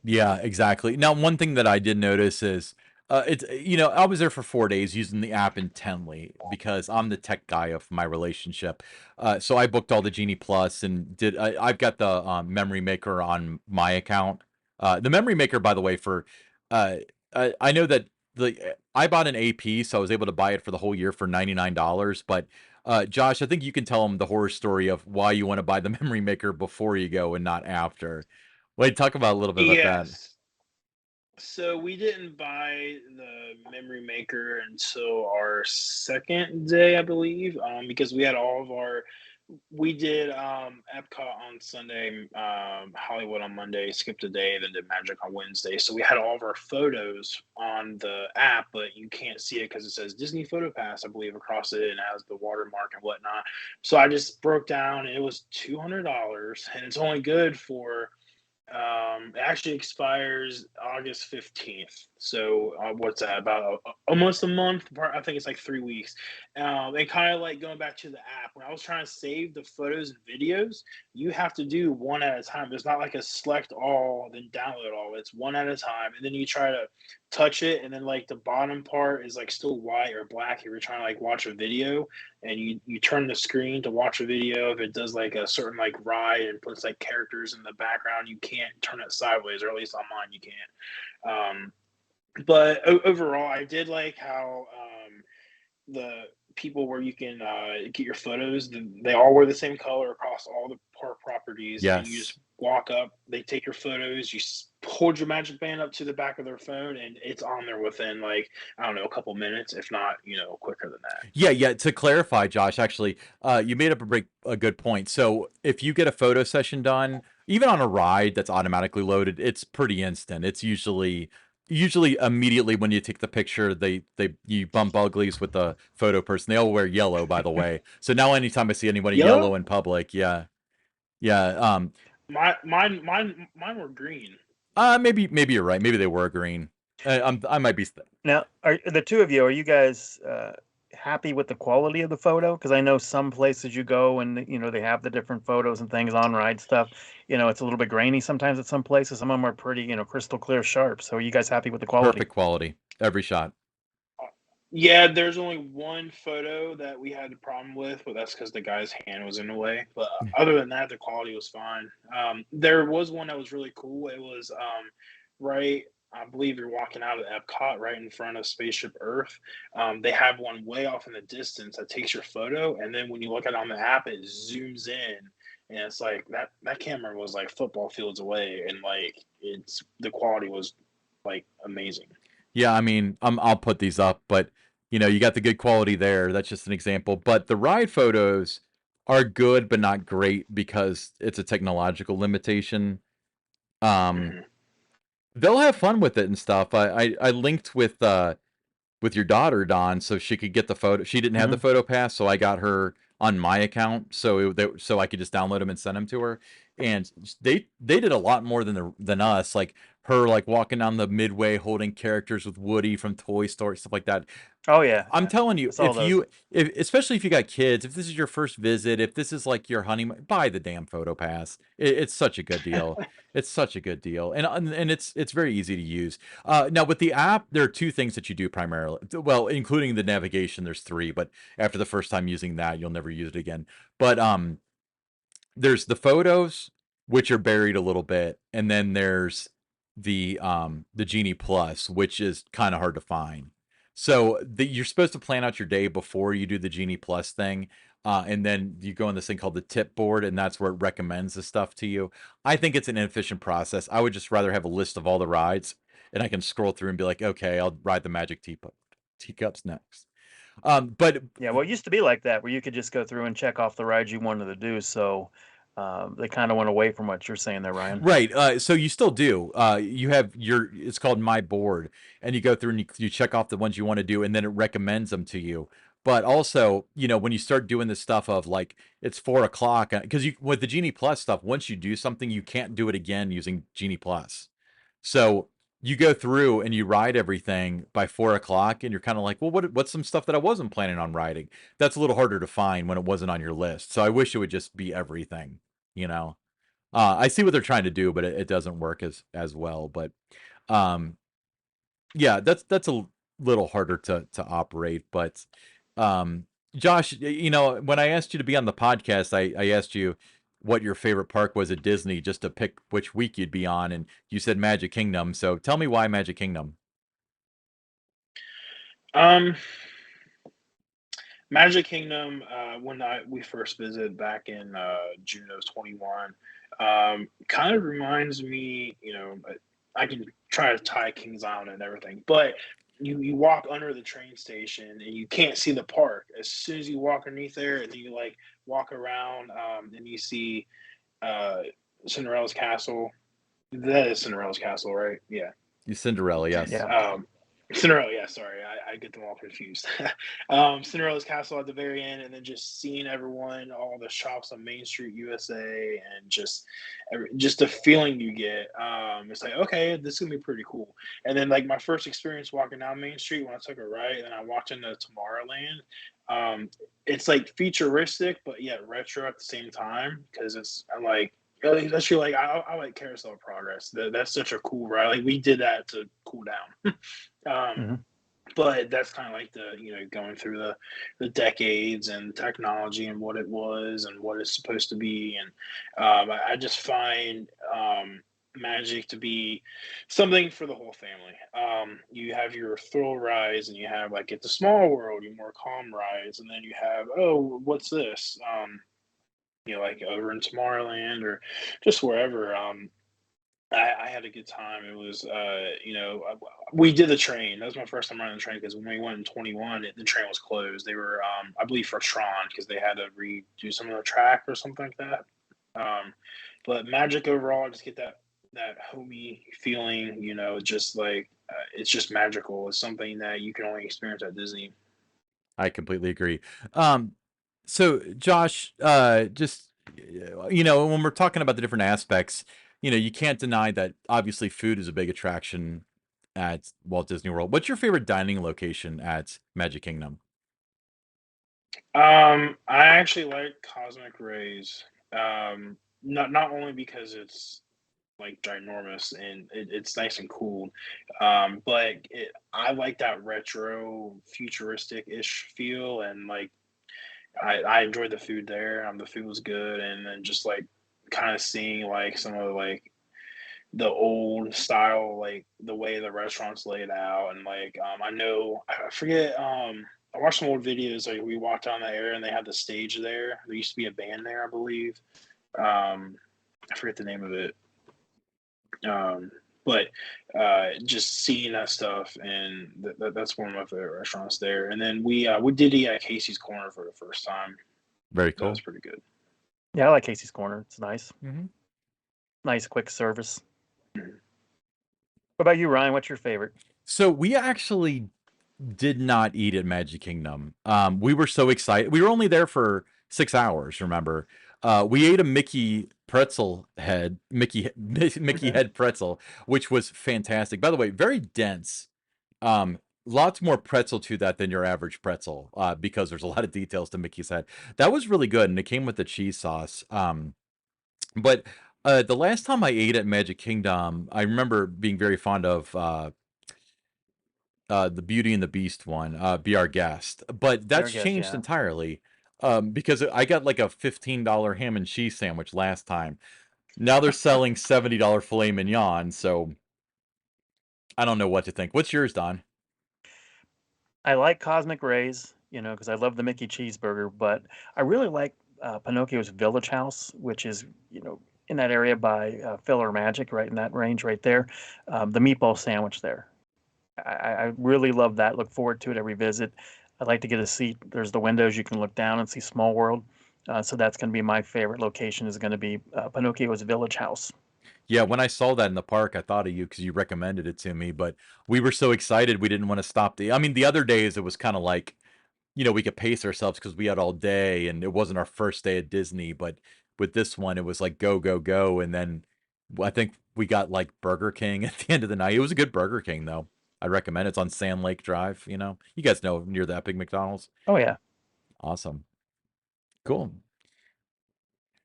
[SPEAKER 2] Yeah, exactly. Now, one thing that I did notice is I was there for 4 days using the app intently because I'm the tech guy of my relationship. So I booked all the Genie Plus and I've got the Memory Maker on my account. The Memory Maker, by the way, for I know that I bought an AP, so I was able to buy it for the whole year for $99. But Josh, I think you can tell them the horror story of why you want to buy the Memory Maker before you go and not after. Wait, talk about a little bit about that.
[SPEAKER 3] yes. So we didn't buy the memory maker until our second day, I believe, because we had all of our We did Epcot on Sunday, Hollywood on Monday, skipped a day, then did Magic on Wednesday. So we had all of our photos on the app, but you can't see it because it says Disney Photo Pass, I believe, across it, and it has the watermark and whatnot. So I just broke down, and it was $200, and it's only good for it actually expires August 15th. So what's that? About almost a month. I think it's like 3 weeks. And kind of like going back to the app, when I was trying to save the photos and videos, you have to do one at a time. There's not like a select all, then download all. It's one at a time. And then you try to touch it, and then like the bottom part is like still white or black if you're trying to like watch a video, and you turn the screen to watch a video. If it does like a certain like ride and puts like characters in the background, you can't turn it sideways, or at least on mine you can't. But overall, I did like how the people where you can get your photos, they all wear the same color across all the park properties, and you
[SPEAKER 2] Yes.
[SPEAKER 3] just walk up, they take your photos, you hold your magic band up to the back of their phone, and it's on there within like, I don't know, a couple minutes, if not, quicker than that.
[SPEAKER 2] Yeah, yeah. To clarify, Josh, actually, you made up a good point. So if you get a photo session done, even on a ride that's automatically loaded, it's pretty instant. It's usually immediately when you take the picture, you bump uglies with the photo person. They all wear yellow, by the way. So now anytime I see anyone in
[SPEAKER 3] Yellow?
[SPEAKER 2] yellow in public, yeah, yeah.
[SPEAKER 3] Mine were green.
[SPEAKER 2] Maybe you're right. Maybe they were green. I might be.
[SPEAKER 1] Now, are the two of you, are you guys happy with the quality of the photo? Because I know some places you go and they have the different photos and things on ride stuff. It's a little bit grainy sometimes at some places. Some of them are pretty, crystal clear sharp. So are you guys happy with the quality?
[SPEAKER 2] Perfect quality every shot.
[SPEAKER 3] Yeah, there's only one photo that we had a problem with, but that's because the guy's hand was in the way. But other than that, the quality was fine. There was one that was really cool. It was right, I believe you're walking out of Epcot right in front of Spaceship Earth. They have one way off in the distance that takes your photo, and then when you look at it on the app, it zooms in, and it's like that camera was like football fields away, and like the quality was like amazing.
[SPEAKER 2] Yeah, I mean, I'll put these up, but you got the good quality there. That's just an example. But the ride photos are good, but not great because it's a technological limitation. Um,
[SPEAKER 3] Mhm.
[SPEAKER 2] they'll have fun with it and stuff. I linked with your daughter, Don, so she could get the photo. She didn't have the
[SPEAKER 1] Hmm.
[SPEAKER 2] photo pass, so I got her on my account, so I could just download them and send them to her. And they did a lot more than us, like her like walking down the midway holding characters with Woody from Toy Story, stuff like that.
[SPEAKER 1] Oh yeah,
[SPEAKER 2] I'm
[SPEAKER 1] yeah.
[SPEAKER 2] telling you,
[SPEAKER 1] I saw those.
[SPEAKER 2] if especially if you got kids, if this is your first visit, if this is like your honeymoon, buy the damn photo pass. It's such a good deal. It's such a good deal, and it's very easy to use. Now with the app, there are two things that you do primarily. Well, including the navigation, there's three. But after the first time using that, you'll never use it again. But there's the photos, which are buried a little bit, and then there's the Genie Plus, which is kind of hard to find. So you're supposed to plan out your day before you do the Genie Plus thing, and then you go on this thing called the tip board, and that's where it recommends the stuff to you. I think it's an inefficient process. I would just rather have a list of all the rides, and I can scroll through and be like, okay, I'll ride the Magic Teacups next. But
[SPEAKER 1] Yeah, well, it used to be like that where you could just go through and check off the rides you wanted to do. So they kind of went away from what you're saying there, Ryan.
[SPEAKER 2] Right. So you still do. You have it's called My Board, and you go through and you check off the ones you want to do, and then it recommends them to you. But also, when you start doing this stuff of like it's 4 o'clock, because you with the Genie Plus stuff, once you do something, you can't do it again using Genie Plus. So you go through and you ride everything by 4 o'clock, and you're kind of like, well, what's some stuff that I wasn't planning on riding? That's a little harder to find when it wasn't on your list. So I wish it would just be everything, you know. I see what they're trying to do, but it doesn't work as well. But um, yeah, that's a little harder to operate. But Josh, when I asked you to be on the podcast, I asked you what your favorite park was at Disney, just to pick which week you'd be on, and you said Magic Kingdom. So tell me why Magic Kingdom.
[SPEAKER 3] Um, Magic Kingdom, when we first visited back in June of 21, kind of reminds me, I can try to tie Kings Island and everything, but you walk under the train station and you can't see the park. As soon as you walk underneath there, and then you like walk around, and you see uh, Cinderella's castle. That is Cinderella's castle, right? Yeah.
[SPEAKER 2] You Cinderella, yes.
[SPEAKER 1] Yeah.
[SPEAKER 3] Cinderella, yeah, sorry, I get them all confused. Cinderella's castle at the very end, and then just seeing everyone, all the shops on Main Street, USA, and just the feeling you get. It's like, okay, this is gonna be pretty cool. And then like my first experience walking down Main Street when I took a right, and I walked into Tomorrowland. It's like futuristic, but yet retro at the same time because it's like especially like I like Carousel of Progress. That's such a cool ride. Like we did that to cool down.
[SPEAKER 1] Hmm.
[SPEAKER 3] But that's kind of like going through the decades and technology and what it was and what it's supposed to be. And I just find magic to be something for the whole family. You have your thrill rides, and you have like It's a Small World, your more calm rides, and then you have, oh, what's this? Like over in Tomorrowland or just wherever. I had a good time. It was, we did the train. That was my first time riding the train because when we went in 21, the train was closed. They were, I believe, for Tron because they had to redo some of the track or something like that. But Magic overall, I just get that homey feeling. Just like it's just magical. It's something that you can only experience at Disney.
[SPEAKER 2] I completely agree. So Josh, just when we're talking about the different aspects, you can't deny that obviously food is a big attraction at Walt Disney World. What's your favorite dining location at Magic Kingdom?
[SPEAKER 3] I actually like Cosmic Rays. Not only because it's like ginormous and it's nice and cool, but I like that retro futuristic ish feel, and like I enjoyed the food there. The food was good, and then just like kind of seeing like some of like the old style, like the way the restaurants laid out, and like I forget. I watched some old videos. Like we walked down that area, and they had the stage there. There used to be a band there, I believe. I forget the name of it. Um, but just seeing that stuff, and that's one of my favorite restaurants there. And then we did eat at Casey's Corner for the first time.
[SPEAKER 2] Very
[SPEAKER 3] That was
[SPEAKER 2] cool.
[SPEAKER 3] pretty good.
[SPEAKER 1] Yeah, I like Casey's Corner. It's nice.
[SPEAKER 2] Hmm.
[SPEAKER 1] Nice, quick service. What about you, Ryan? What's your favorite?
[SPEAKER 2] So we actually did not eat at Magic Kingdom. We were so excited. We were only there for 6 hours. Remember, we ate a Mickey head pretzel, which was fantastic. By the way, very dense. Lots more pretzel to that than your average pretzel, because there's a lot of details to Mickey's head. That was really good, and it came with the cheese sauce. But the last time I ate at Magic Kingdom, I remember being very fond of the Beauty and the Beast one, Be Our Guest. But
[SPEAKER 1] Be our
[SPEAKER 2] that's
[SPEAKER 1] guest,
[SPEAKER 2] changed
[SPEAKER 1] yeah.
[SPEAKER 2] entirely, because I got like a $15 ham and cheese sandwich last time. Now they're selling $70 filet mignon, so I don't know what to think. What's yours, Don?
[SPEAKER 1] I like Cosmic Rays, because I love the Mickey cheeseburger, but I really like Pinocchio's Village House, which is, in that area by Filler Magic, right in that range right there. The meatball sandwich there. I really love that. Look forward to it every visit. I'd like to get a seat. There's the windows you can look down and see Small World. So that's going to be my favorite location is going to be Pinocchio's Village House.
[SPEAKER 2] Yeah, when I saw that in the park, I thought of you because you recommended it to me. But we were so excited, we didn't want to stop. I mean, the other days it was kind of like, we could pace ourselves because we had all day and it wasn't our first day at Disney. But with this one, it was like go, go, go. And then I think we got like Burger King at the end of the night. It was a good Burger King, though. I recommend it. It's on Sand Lake Drive. You guys know near the Epic McDonald's.
[SPEAKER 1] Oh, yeah.
[SPEAKER 2] Awesome. Cool.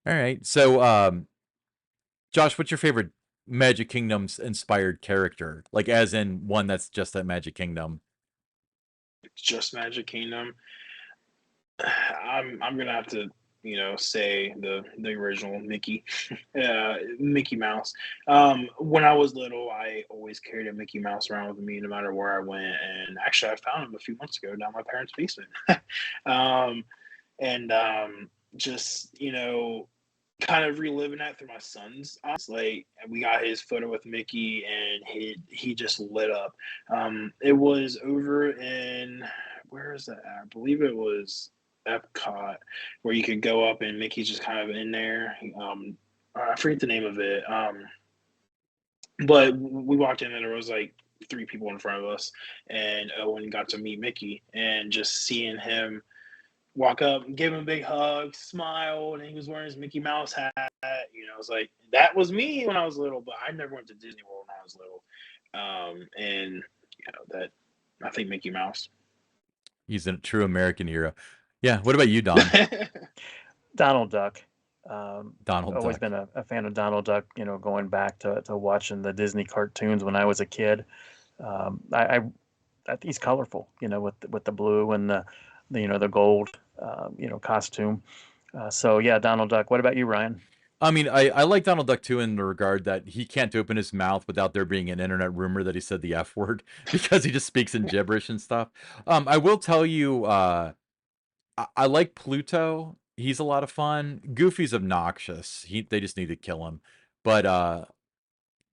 [SPEAKER 2] All right. So, Josh, what's your favorite Magic Kingdom's inspired character? Like, as in one that's just at Magic Kingdom.
[SPEAKER 3] It's just Magic Kingdom. I'm gonna have to say the original Mickey, Mickey Mouse. When I was little, I always carried a Mickey Mouse around with me no matter where I went, and actually I found him a few months ago down my parents' basement. um, and just kind of reliving that through my son's eyes. Like, we got his photo with Mickey, and he just lit up. It was over in, where is that at? I believe it was Epcot, where you could go up and Mickey's just kind of in there. I forget the name of it. But we walked in and there was like 3 people in front of us, and Owen got to meet Mickey, and just seeing him walk up and give him a big hug, smile, and he was wearing his Mickey Mouse hat. It's like, that was me when I was little, but I never went to Disney World when I was little. And that, I think Mickey Mouse.
[SPEAKER 2] He's a true American hero. Yeah. What about you, Don?
[SPEAKER 1] Donald Duck.
[SPEAKER 2] Donald
[SPEAKER 1] always
[SPEAKER 2] Duck.
[SPEAKER 1] been a fan of Donald Duck, going back to watching the Disney cartoons when I was a kid. I he's colorful, with the blue and the gold, costume. So yeah, Donald Duck. What about you, Ryan?
[SPEAKER 2] I mean, I like Donald Duck too in the regard that he can't open his mouth without there being an internet rumor that he said the F word because he just speaks in gibberish and stuff. I will tell you, I like Pluto. He's a lot of fun. Goofy's obnoxious. They just need to kill him. But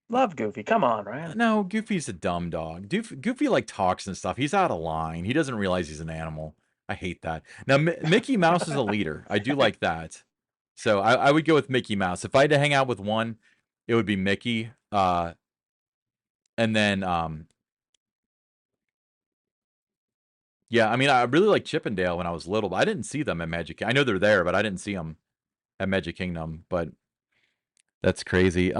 [SPEAKER 1] Love Goofy. Come on, Ryan.
[SPEAKER 2] no, Goofy's a dumb dog. Goofy like talks and stuff. He's out of line. He doesn't realize he's an animal. I hate that. Now Mickey Mouse is a leader. I do like that. So I would go with Mickey Mouse. If I had to hang out with one, it would be Mickey. And then yeah, I mean, I really like Chippendale when I was little, but I didn't see them at Magic. I know they're there, but I didn't see them at Magic Kingdom. But that's crazy.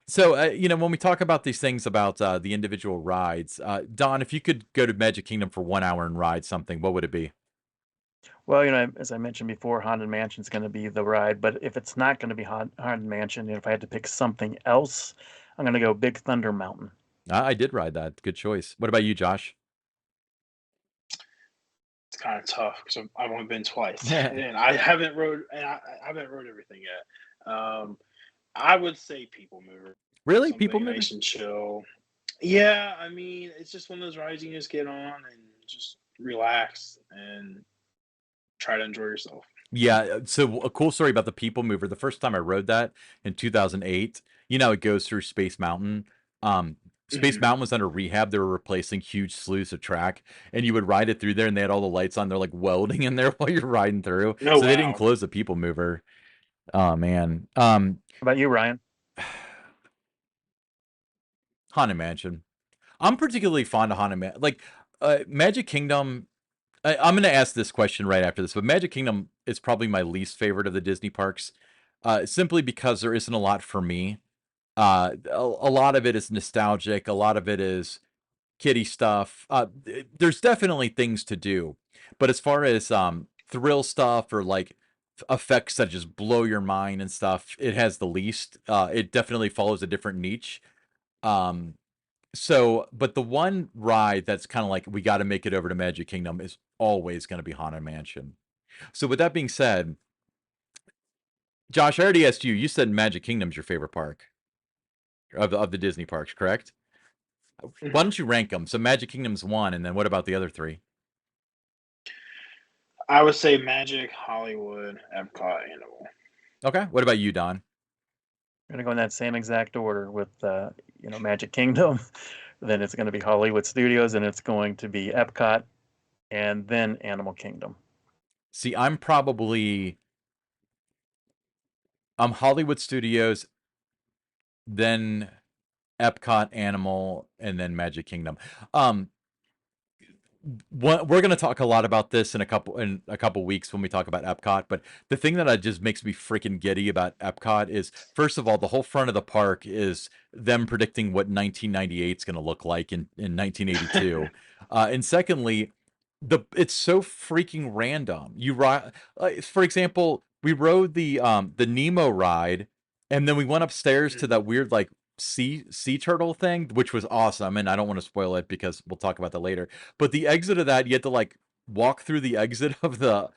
[SPEAKER 2] So when we talk about these things about the individual rides, Don, if you could go to Magic Kingdom for 1 hour and ride something, what would it be?
[SPEAKER 1] Well, as I mentioned before, Haunted Mansion is going to be the ride. But if it's not going to be Haunted Mansion, if I had to pick something else, I'm going to go Big Thunder Mountain.
[SPEAKER 2] I did ride that. Good choice. What about you, Josh?
[SPEAKER 3] It's kind of tough because I've only been twice, and I haven't rode everything yet. I would say People Mover.
[SPEAKER 2] Really? People Mover?
[SPEAKER 3] Nice and chill. Yeah, I mean, it's just one of those rides you can just get on and just relax and try to enjoy yourself.
[SPEAKER 2] Yeah, so a cool story about the People Mover. The first time I rode that in 2008, it goes through Space Mountain. Space Mountain was under rehab. They were replacing huge slews of track, and you would ride it through there, and they had all the lights on. They're like welding in there while you're riding through.
[SPEAKER 3] Oh,
[SPEAKER 2] so they didn't
[SPEAKER 3] wow.
[SPEAKER 2] close the People Mover. Oh man.
[SPEAKER 1] How about you, Ryan?
[SPEAKER 2] Haunted Mansion. I'm particularly fond of Haunted Mansion. Like Magic Kingdom. I'm going to ask this question right after this, but Magic Kingdom is probably my least favorite of the Disney parks, simply because there isn't a lot for me. A lot of it is nostalgic. A lot of it is kiddie stuff. There's definitely things to do, but as far as thrill stuff or like effects that just blow your mind and stuff, it has the least. It definitely follows a different niche. But the one ride that's kind of like we got to make it over to Magic Kingdom is always going to be Haunted Mansion. So with that being said, Josh, I already asked you. You said Magic Kingdom's your favorite park of the Disney parks, correct? Why don't you rank them? So Magic Kingdom's 1, and then what about the other 3?
[SPEAKER 3] I would say Magic, Hollywood, Epcot, Animal.
[SPEAKER 2] Okay. What about you, Don?
[SPEAKER 1] I'm gonna go in that same exact order with Magic Kingdom. Then it's going to be Hollywood Studios, and it's going to be Epcot, and then Animal Kingdom.
[SPEAKER 2] See, I'm Hollywood Studios, then Epcot, Animal, and then Magic Kingdom. We're going to talk a lot about this in a couple weeks when we talk about Epcot, but the thing that just makes me freaking giddy about Epcot is, first of all, the whole front of the park is them predicting what 1998 is going to look like in 1982. And secondly, it's so freaking random. For example, we rode the Nemo ride, and then we went upstairs to that weird like sea turtle thing, which was awesome, and I don't want to spoil it because we'll talk about that later. But the exit of that, you had to like walk through the exit of the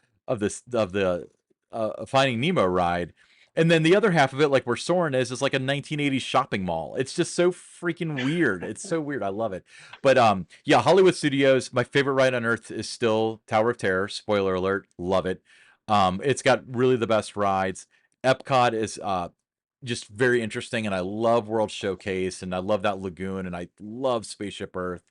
[SPEAKER 2] Finding Nemo ride, and then the other half of it, like where Soarin' is like a 1980s shopping mall. It's just so freaking weird. It's so weird. I love it. But yeah, Hollywood Studios, my favorite ride on earth is still Tower of Terror. Spoiler alert, love it. It's got really the best rides. Epcot is just very interesting, and I love World Showcase, and I love that lagoon, and I love Spaceship Earth.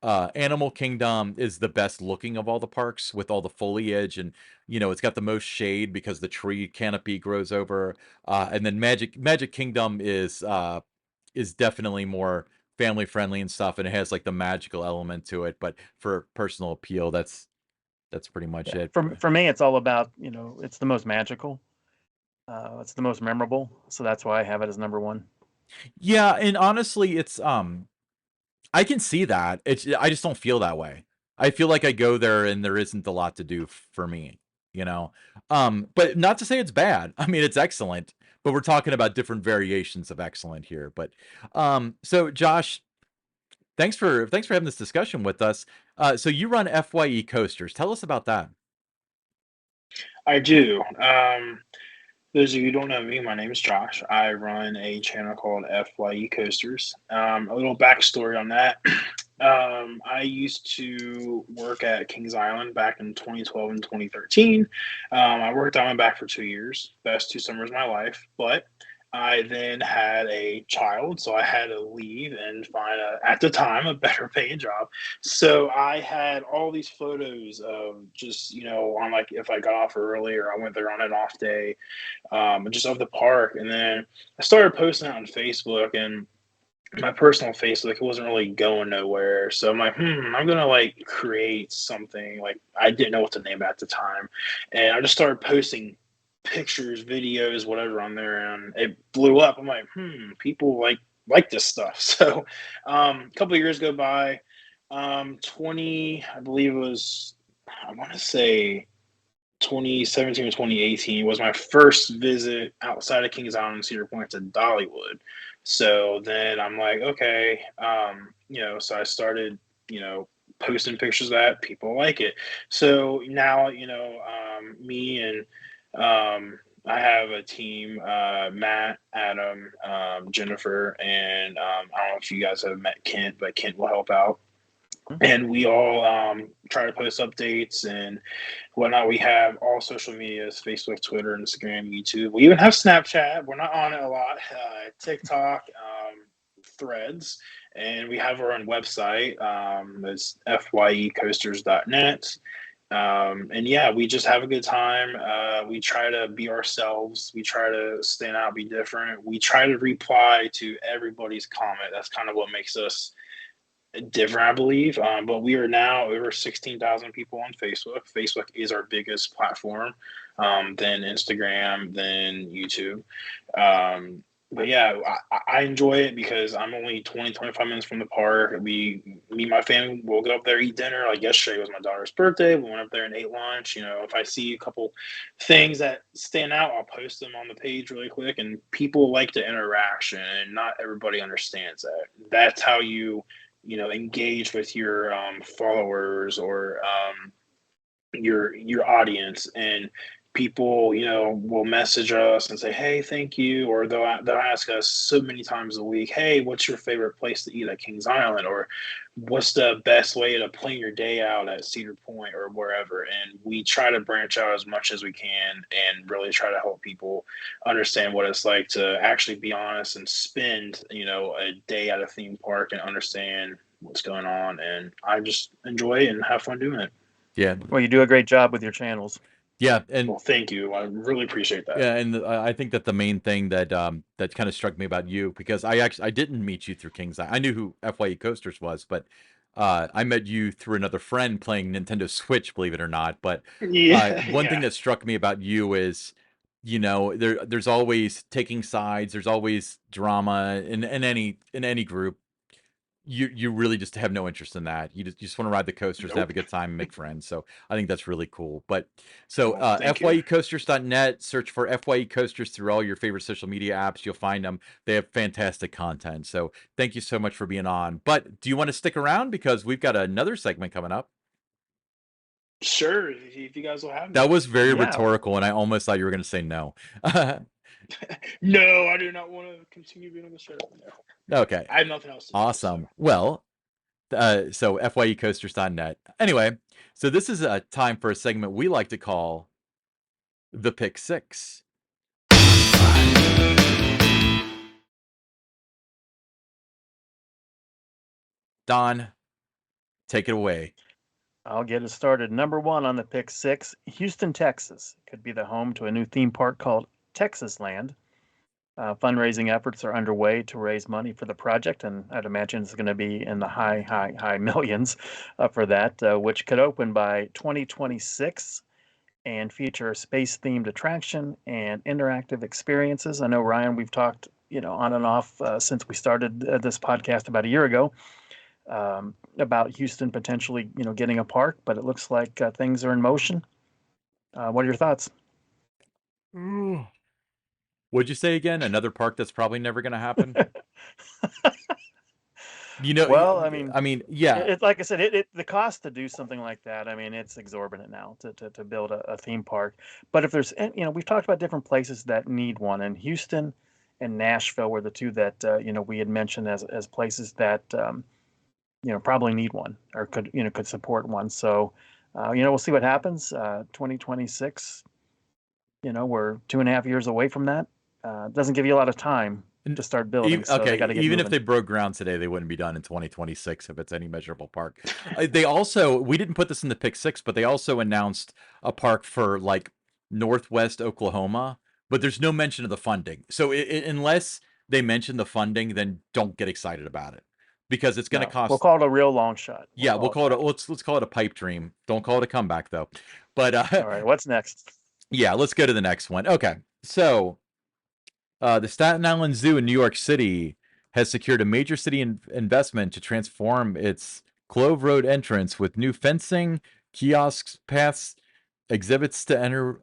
[SPEAKER 2] Animal Kingdom is the best looking of all the parks with all the foliage, and it's got the most shade because the tree canopy grows over. And then Magic Kingdom is definitely more family friendly and stuff, and it has like the magical element to it. But for personal appeal, that's pretty much
[SPEAKER 1] Yeah.
[SPEAKER 2] it.
[SPEAKER 1] For me, it's all about, it's the most magical. It's the most memorable, so that's why I have it as number one.
[SPEAKER 2] Yeah, and honestly, it's I can see that. I just don't feel that way. I feel like I go there and there isn't a lot to do for me, you know. But not to say it's bad. I mean, it's excellent. But we're talking about different variations of excellent here. But so Josh, thanks for having this discussion with us. So you run FYE Coasters. Tell us about that.
[SPEAKER 3] I do. Those of you who don't know me, my name is Josh. I run a channel called FYE Coasters. A little backstory on that. I used to work at Kings Island back in 2012 and 2013. I worked on and back for 2 years, best 2 summers of my life. But I then had a child, so I had to leave and find, at the time, a better paying job. So I had all these photos of just, on like if I got off early or I went there on an off day, just of the park. And then I started posting out on Facebook, and my personal Facebook, it wasn't really going nowhere. So I'm like, I'm gonna like create something. Like I didn't know what to name it at the time, and I just started posting pictures, videos, whatever on there, and it blew up. I'm like, people like this stuff. So a couple of years go by. 20, I believe it was, I want to say 2017 or 2018 was my first visit outside of Kings Island and Cedar Point to Dollywood. So then I'm like, okay, so I started, posting pictures of that. People like it. So now, me and I have a team, Matt, Adam, Jennifer, and I don't know if you guys have met Kent, but Kent will help out. And we all try to post updates and whatnot. We have all social medias: Facebook, Twitter, Instagram, YouTube. We even have Snapchat. We're not on it a lot. TikTok, Threads, and we have our own website. It's FYEcoasters.net. And yeah, we just have a good time. We try to be ourselves. We try to stand out, be different. We try to reply to everybody's comment. That's kind of what makes us different, I believe. But we are now over 16,000 people on Facebook. Facebook is our biggest platform, then Instagram, then YouTube. But yeah, I enjoy it because I'm only 20, 25 minutes from the park. Me and my family will go up there, eat dinner. Like yesterday was my daughter's birthday. We went up there and ate lunch. If I see a couple things that stand out, I'll post them on the page really quick. And people like the interaction, and not everybody understands that. That's how you engage with your followers or your audience. And people will message us and say, hey, thank you, or they'll ask us so many times a week, hey, what's your favorite place to eat at Kings Island, or what's the best way to plan your day out at Cedar Point or wherever. And we try to branch out as much as we can and really try to help people understand what it's like to actually be honest and spend a day at a theme park and understand what's going on. And I just enjoy it and have fun doing it.
[SPEAKER 2] Yeah.
[SPEAKER 1] Well, you do a great job with your channels.
[SPEAKER 2] Yeah, and
[SPEAKER 3] Well, thank you. I really appreciate that.
[SPEAKER 2] yeah, and I think that the main thing that that kind of struck me about you, because I didn't meet you through King's Eye. I knew who FYE Coasters was, but I met you through another friend playing Nintendo Switch, believe it or not. But one thing that struck me about you is, there's always taking sides. There's always drama in any group. You really just have no interest in that. You just want to ride the coasters, have a good time, and make friends. So I think that's really cool. But so FYEcoasters.net, search for FYE Coasters through all your favorite social media apps. You'll find them. They have fantastic content. So thank you so much for being on. But do you want to stick around, because we've got another segment coming up?
[SPEAKER 3] Sure, if you guys will have me.
[SPEAKER 2] That was very rhetorical, and I almost thought you were going to say no.
[SPEAKER 3] No, I do not want to continue being on the show. No.
[SPEAKER 2] Okay.
[SPEAKER 3] I have nothing else to
[SPEAKER 2] awesome.
[SPEAKER 3] do, so.
[SPEAKER 2] Well, so FYEcoasters.net. Anyway, so this is a time for a segment we like to call the Pick Six. Don, take it away.
[SPEAKER 1] I'll get it started. Number one on the pick six, Houston, Texas. Could be the home to a new theme park called Texas Land. Fundraising efforts are underway to raise money for the project, and I'd imagine it's going to be in the high millions for that, which could open by 2026 and feature a space-themed attraction and interactive experiences. I know, Ryan, we've talked, on and off since we started this podcast about a year ago about Houston potentially, getting a park, but it looks like things are in motion. What are your thoughts?
[SPEAKER 2] What'd you say again? Another park that's probably never going to happen?
[SPEAKER 1] Well, I mean,
[SPEAKER 2] yeah.
[SPEAKER 1] it's like I said, the cost to do something like that, I mean, it's exorbitant now to build a theme park. But if there's, we've talked about different places that need one, and Houston and Nashville were the two that we had mentioned as places that probably need one or could support one. So we'll see what happens. 2026. We're 2.5 years away from that. Doesn't give you a lot of time to start building. So they got to get
[SPEAKER 2] even
[SPEAKER 1] moving.
[SPEAKER 2] if they broke ground today, they wouldn't be done in 2026 if it's any measurable park. They also, we didn't put this in the pick six, but they also announced a park for like Northwest Oklahoma, but there's no mention of the funding. So unless they mention the funding, then don't get excited about it because it's going to cost.
[SPEAKER 1] We'll call it a real long shot.
[SPEAKER 2] We'll call it let's call it a pipe dream. Don't call it a comeback though. But
[SPEAKER 1] all right, what's next?
[SPEAKER 2] Yeah, let's go to the next one. Okay, so the Staten Island Zoo in New York City has secured a major city investment to transform its Clove Road entrance with new fencing, kiosks, paths, exhibits to enter.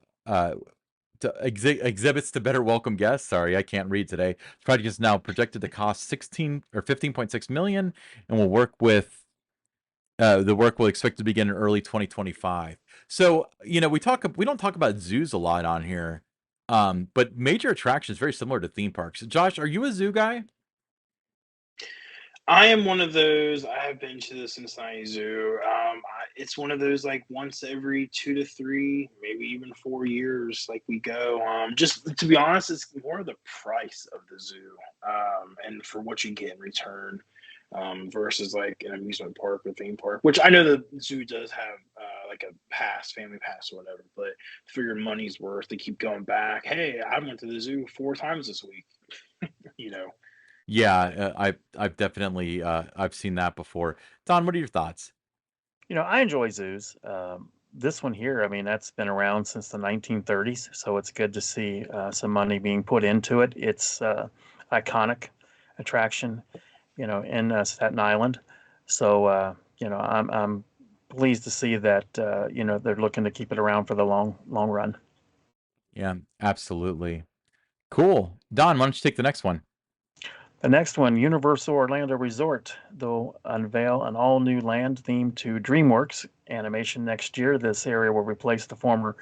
[SPEAKER 2] Exhibits to better welcome guests. Sorry, I can't read today. The project is now projected to cost 16 or 15.6 million, and will work with. The work will expect to begin in early 2025. So we don't talk about zoos a lot on here, but major attractions very similar to theme parks. Josh, are you a zoo guy?
[SPEAKER 3] I am one of those. I have been to the Cincinnati Zoo. It's one of those like once every 2 to 3, maybe even 4 years, like we go. Just to be honest, it's more of the price of the zoo, and for what you get in return, versus like an amusement park or theme park. Which I know the zoo does have like a pass, family pass or whatever, but for your money's worth, to keep going back. Hey, I went to the zoo 4 times this week. you know.
[SPEAKER 2] Yeah, I've definitely I've seen that before. Don, what are your thoughts?
[SPEAKER 1] I enjoy zoos. This one here, I mean, that's been around since the 1930s, so it's good to see some money being put into it. It's iconic attraction, in Staten Island. So, I'm pleased to see that they're looking to keep it around for the long run.
[SPEAKER 2] Yeah, absolutely. Cool. Don, why don't you take the next one?
[SPEAKER 1] The next one, Universal Orlando Resort, they'll unveil an all-new land theme to DreamWorks animation next year. This area will replace the former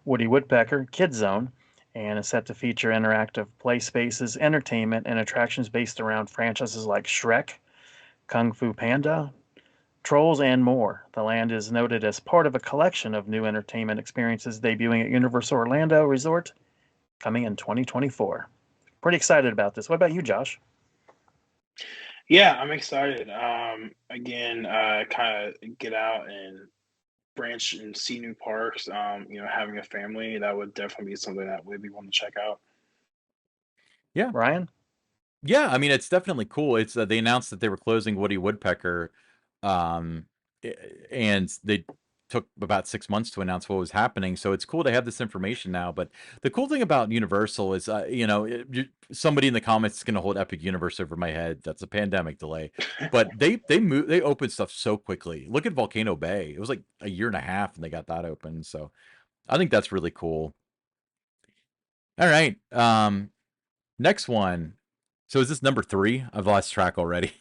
[SPEAKER 1] Woody Woodpecker Kid Zone and is set to feature interactive play spaces, entertainment, and attractions based around franchises like Shrek, Kung Fu Panda, Trolls, and more. The land is noted as part of a collection of new entertainment experiences debuting at Universal Orlando Resort coming in 2024. Pretty excited about this. What about you, Josh?
[SPEAKER 3] Yeah, I'm excited. Again, kind of get out and branch and see new parks. Having a family, that would definitely be something that we'd be wanting to check out.
[SPEAKER 2] Yeah,
[SPEAKER 1] Ryan?
[SPEAKER 2] Yeah, I mean it's definitely cool. It's they announced that they were closing Woody Woodpecker, um, and they took about 6 months to announce what was happening. So it's cool to have this information now. But the cool thing about Universal is, somebody in the comments is going to hold Epic Universe over my head. That's a pandemic delay. But they open stuff so quickly. Look at Volcano Bay. It was like a year and a half, and they got that open. So I think that's really cool. All right. Next one. So is this number 3? I've lost track already.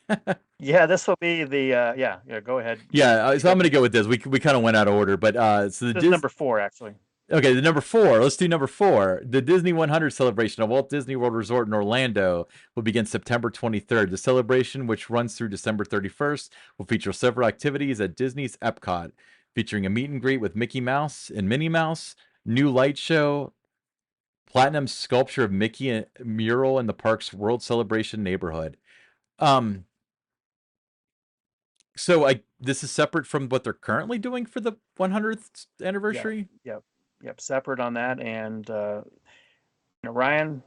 [SPEAKER 1] Yeah, this will be the yeah. Go ahead.
[SPEAKER 2] Yeah, so I'm gonna go with this. We kind of went out of order, but so
[SPEAKER 1] this is number 4 actually.
[SPEAKER 2] Okay, the number 4. Let's do number 4. The Disney 100 celebration of Walt Disney World Resort in Orlando will begin September 23rd. The celebration, which runs through December 31st, will feature several activities at Disney's Epcot, featuring a meet and greet with Mickey Mouse and Minnie Mouse, new light show, platinum sculpture of Mickey mural in the park's World Celebration neighborhood. So this is separate from what they're currently doing for the 100th
[SPEAKER 1] Yeah,
[SPEAKER 2] anniversary.
[SPEAKER 1] yep. Separate on that, and Ryan,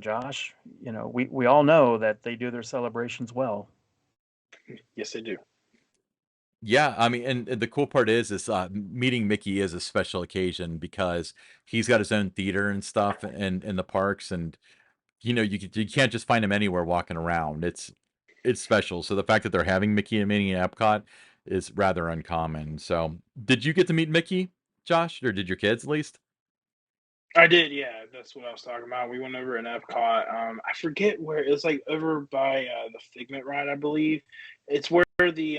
[SPEAKER 1] Josh, we all know that they do their celebrations well.
[SPEAKER 3] Yes, they do.
[SPEAKER 2] Yeah, I mean, and the cool part is meeting Mickey is a special occasion because he's got his own theater and stuff in the parks, and you can't just find him anywhere walking around. It's special. So the fact that they're having Mickey and Minnie in Epcot is rather uncommon. So did you get to meet Mickey, Josh, or did your kids at least?
[SPEAKER 3] I did, yeah. That's what I was talking about. We went over in Epcot. I forget where it's like over by the Figment ride, I believe. It's where the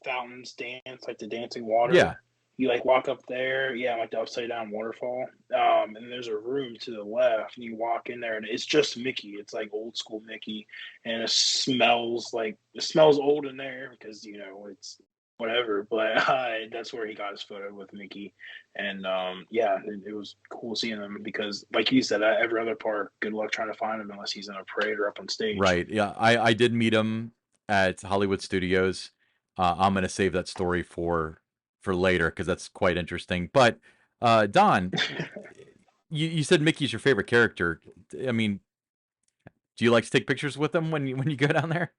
[SPEAKER 3] fountains dance, like the dancing
[SPEAKER 2] Yeah.
[SPEAKER 3] water. You like walk up there, yeah, like the upside down waterfall. And there's a room to the left, and you walk in there, and it's just Mickey. It's like old school Mickey, and it smells old in there because it's whatever. But that's where he got his photo with Mickey. And yeah, it was cool seeing him because, like you said, at every other park, good luck trying to find him unless he's in a parade or up on stage.
[SPEAKER 2] Right. Yeah. I did meet him at Hollywood Studios. I'm gonna save that story for later because that's quite interesting. But Don, you said Mickey's your favorite character. I mean, do you like to take pictures with him when you go down there?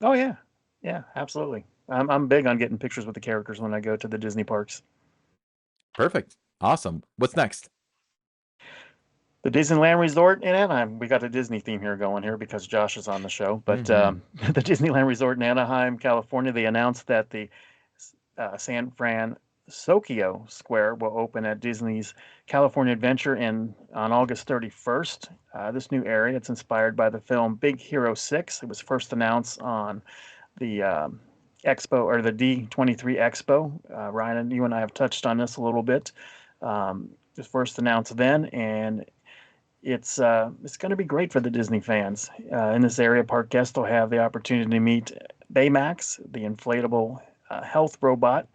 [SPEAKER 1] Oh yeah, yeah, absolutely. I'm big on getting pictures with the characters when I go to the Disney parks.
[SPEAKER 2] Perfect. Awesome. What's next?
[SPEAKER 1] The Disneyland Resort in Anaheim. We got a Disney theme here going here because Josh is on the show. But
[SPEAKER 2] Hmm.
[SPEAKER 1] the Disneyland Resort in Anaheim, California, they announced that the San Francisco Square will open at Disney's California Adventure on August 31st. This new area, it's inspired by the film Big Hero 6. It was first announced on the Expo or the D23 Expo. Ryan, you and I have touched on this a little bit. It was first announced then, and it's going to be great for the Disney fans. In this area, park guests will have the opportunity to meet Baymax, the inflatable health robot,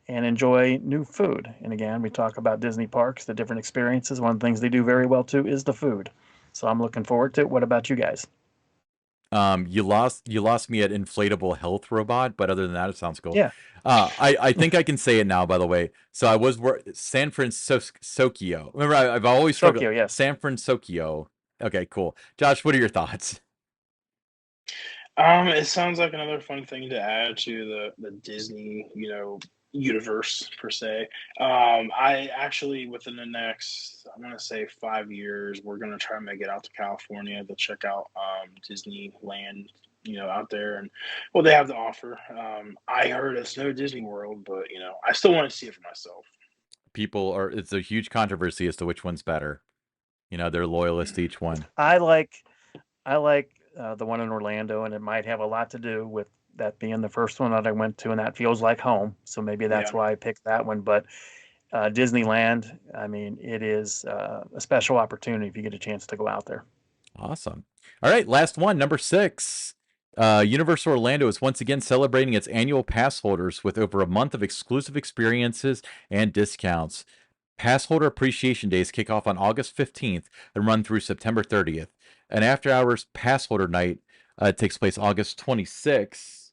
[SPEAKER 1] and enjoy new food. And again, we talk about Disney parks, the different experiences. One of the things they do very well too is the food. So I'm looking forward to it. What about you guys?
[SPEAKER 2] You lost me at inflatable health robot, but other than that, it sounds cool.
[SPEAKER 1] Yeah,
[SPEAKER 2] I think I can say it now. By the way, so I was San Francisco. Remember, I've always struggled.
[SPEAKER 1] Tokyo, yes.
[SPEAKER 2] San Francisco. Okay, cool. Josh, what are your thoughts?
[SPEAKER 3] It sounds like another fun thing to add to the Disney, universe per se. I actually within the next, I want to say 5 years, we're gonna try and make it out to California to check out Disneyland, out there and what they have to offer. I heard it's no Disney World, but I still want to see it for myself.
[SPEAKER 2] It's a huge controversy as to which one's better. They're loyalist to each one.
[SPEAKER 1] I like I like the one in Orlando, and it might have a lot to do with that being the first one that I went to, and that feels like home. So maybe that's
[SPEAKER 3] Yeah.
[SPEAKER 1] why I picked that one. But Disneyland, I mean, it is a special opportunity if you get a chance to go out there.
[SPEAKER 2] Awesome. All right, last one, number 6. Universal Orlando is once again celebrating its annual pass holders with over a month of exclusive experiences and discounts. Pass holder appreciation days kick off on August 15th and run through September 30th. An after hours pass holder night takes place August 26th.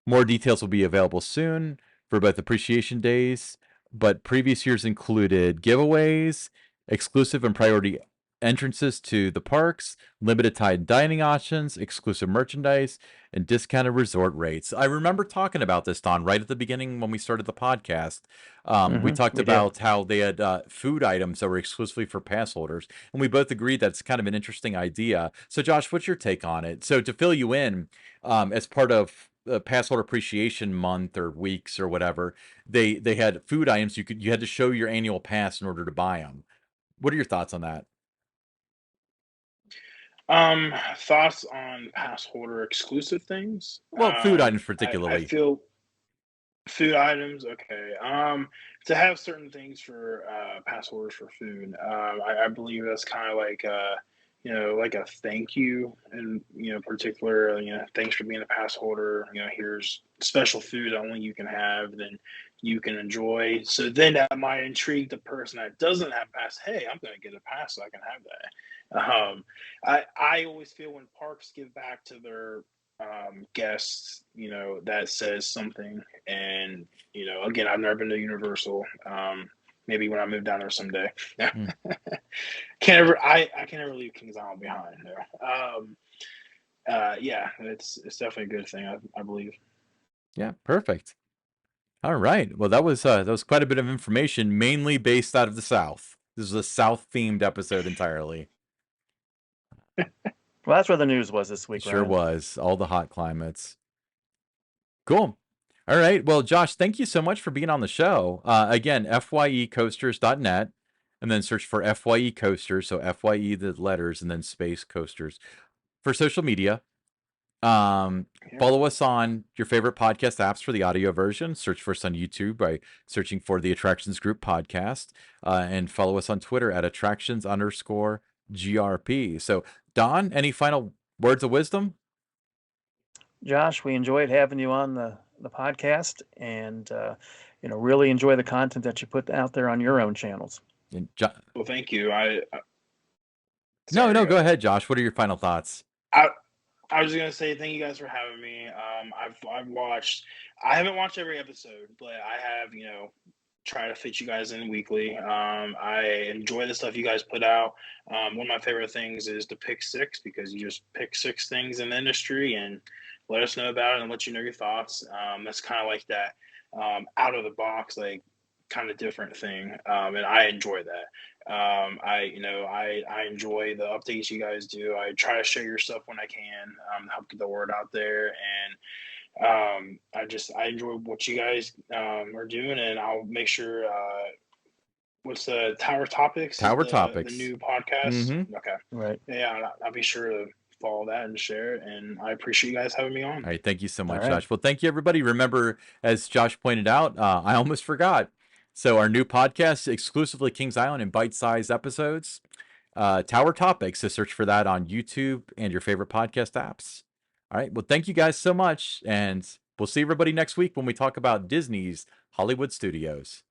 [SPEAKER 2] More details will be available soon for both appreciation days, but previous years included giveaways, exclusive and priority entrances to the parks, limited time dining options, exclusive merchandise, and discounted resort rates. I remember talking about this, Don, right at the beginning when we started the podcast. We talked
[SPEAKER 1] We did.
[SPEAKER 2] about how they had food items that were exclusively for pass holders, and we both agreed that's kind of an interesting idea. So, Josh, what's your take on it? So, to fill you in, as part of pass holder appreciation month or weeks or whatever, they had food items you had to show your annual pass in order to buy them. What are your thoughts on that?
[SPEAKER 3] Thoughts on pass holder exclusive things?
[SPEAKER 2] Well, food items
[SPEAKER 3] I
[SPEAKER 2] particularly.
[SPEAKER 3] feel food items, okay. To have certain things for pass holders for food, I believe that's kind of like like a thank you, and particular, thanks for being a pass holder. Here's special food only you can have, then you can enjoy. So then that might intrigue the person that doesn't have pass. Hey, I'm gonna get a pass so I can have that. I always feel when parks give back to their guest, that says something. And, again, I've never been to Universal. Maybe when I move down there someday.
[SPEAKER 2] Mm.
[SPEAKER 3] I can never leave Kings Island behind there. Yeah, it's definitely a good thing, I believe.
[SPEAKER 2] Yeah, perfect. All right. Well, that was quite a bit of information, mainly based out of the South. This is a South-themed episode entirely.
[SPEAKER 1] Well, that's where the news was this
[SPEAKER 2] It
[SPEAKER 1] week,
[SPEAKER 2] sure
[SPEAKER 1] Ryan.
[SPEAKER 2] was. All the hot climates. Cool. All right. Well, Josh, thank you so much for being on the show. Again, FYEcoasters.net, and then search for FYE Coasters. So FYE, the letters, and then space coasters. For social media,
[SPEAKER 3] Yeah.
[SPEAKER 2] follow us on your favorite podcast apps for the audio version. Search for us on YouTube by searching for the Attractions Group podcast, and follow us on Twitter at attractions_GRP. So, Don, any final words of wisdom?
[SPEAKER 1] Josh, we enjoyed having you on the podcast, and really enjoy the content that you put out there on your own channels.
[SPEAKER 2] And
[SPEAKER 3] Well, thank you.
[SPEAKER 2] no,
[SPEAKER 3] Sorry,
[SPEAKER 2] go ahead, Josh. What are your final thoughts?
[SPEAKER 3] I was gonna say thank you guys for having me. I've watched. I haven't watched every episode, but I have try to fit you guys in weekly. I enjoy the stuff you guys put out. One of my favorite things is to pick six, because you just pick six things in the industry and let us know about it and let you know your thoughts. That's kind of like that out of the box, like kind of different thing, and I enjoy that. I enjoy the updates you guys do. I try to share your stuff when I can, help get the word out there, and I enjoy what you guys are doing, and I'll make sure. What's the Tower Topics?
[SPEAKER 2] Tower
[SPEAKER 3] Is
[SPEAKER 2] Topics.
[SPEAKER 3] the new podcast?
[SPEAKER 2] Mm-hmm.
[SPEAKER 3] Okay,
[SPEAKER 1] Right.
[SPEAKER 3] yeah, I'll be sure to follow that and share it. And I appreciate you guys having me on.
[SPEAKER 2] All right, thank you so much,
[SPEAKER 1] All right.
[SPEAKER 2] Josh. Well, thank you, everybody. Remember, as Josh pointed out, I almost forgot. So our new podcast, exclusively Kings Island in bite-sized episodes, Tower Topics. So search for that on YouTube and your favorite podcast apps. All right. Well, thank you guys so much, and we'll see everybody next week when we talk about Disney's Hollywood Studios.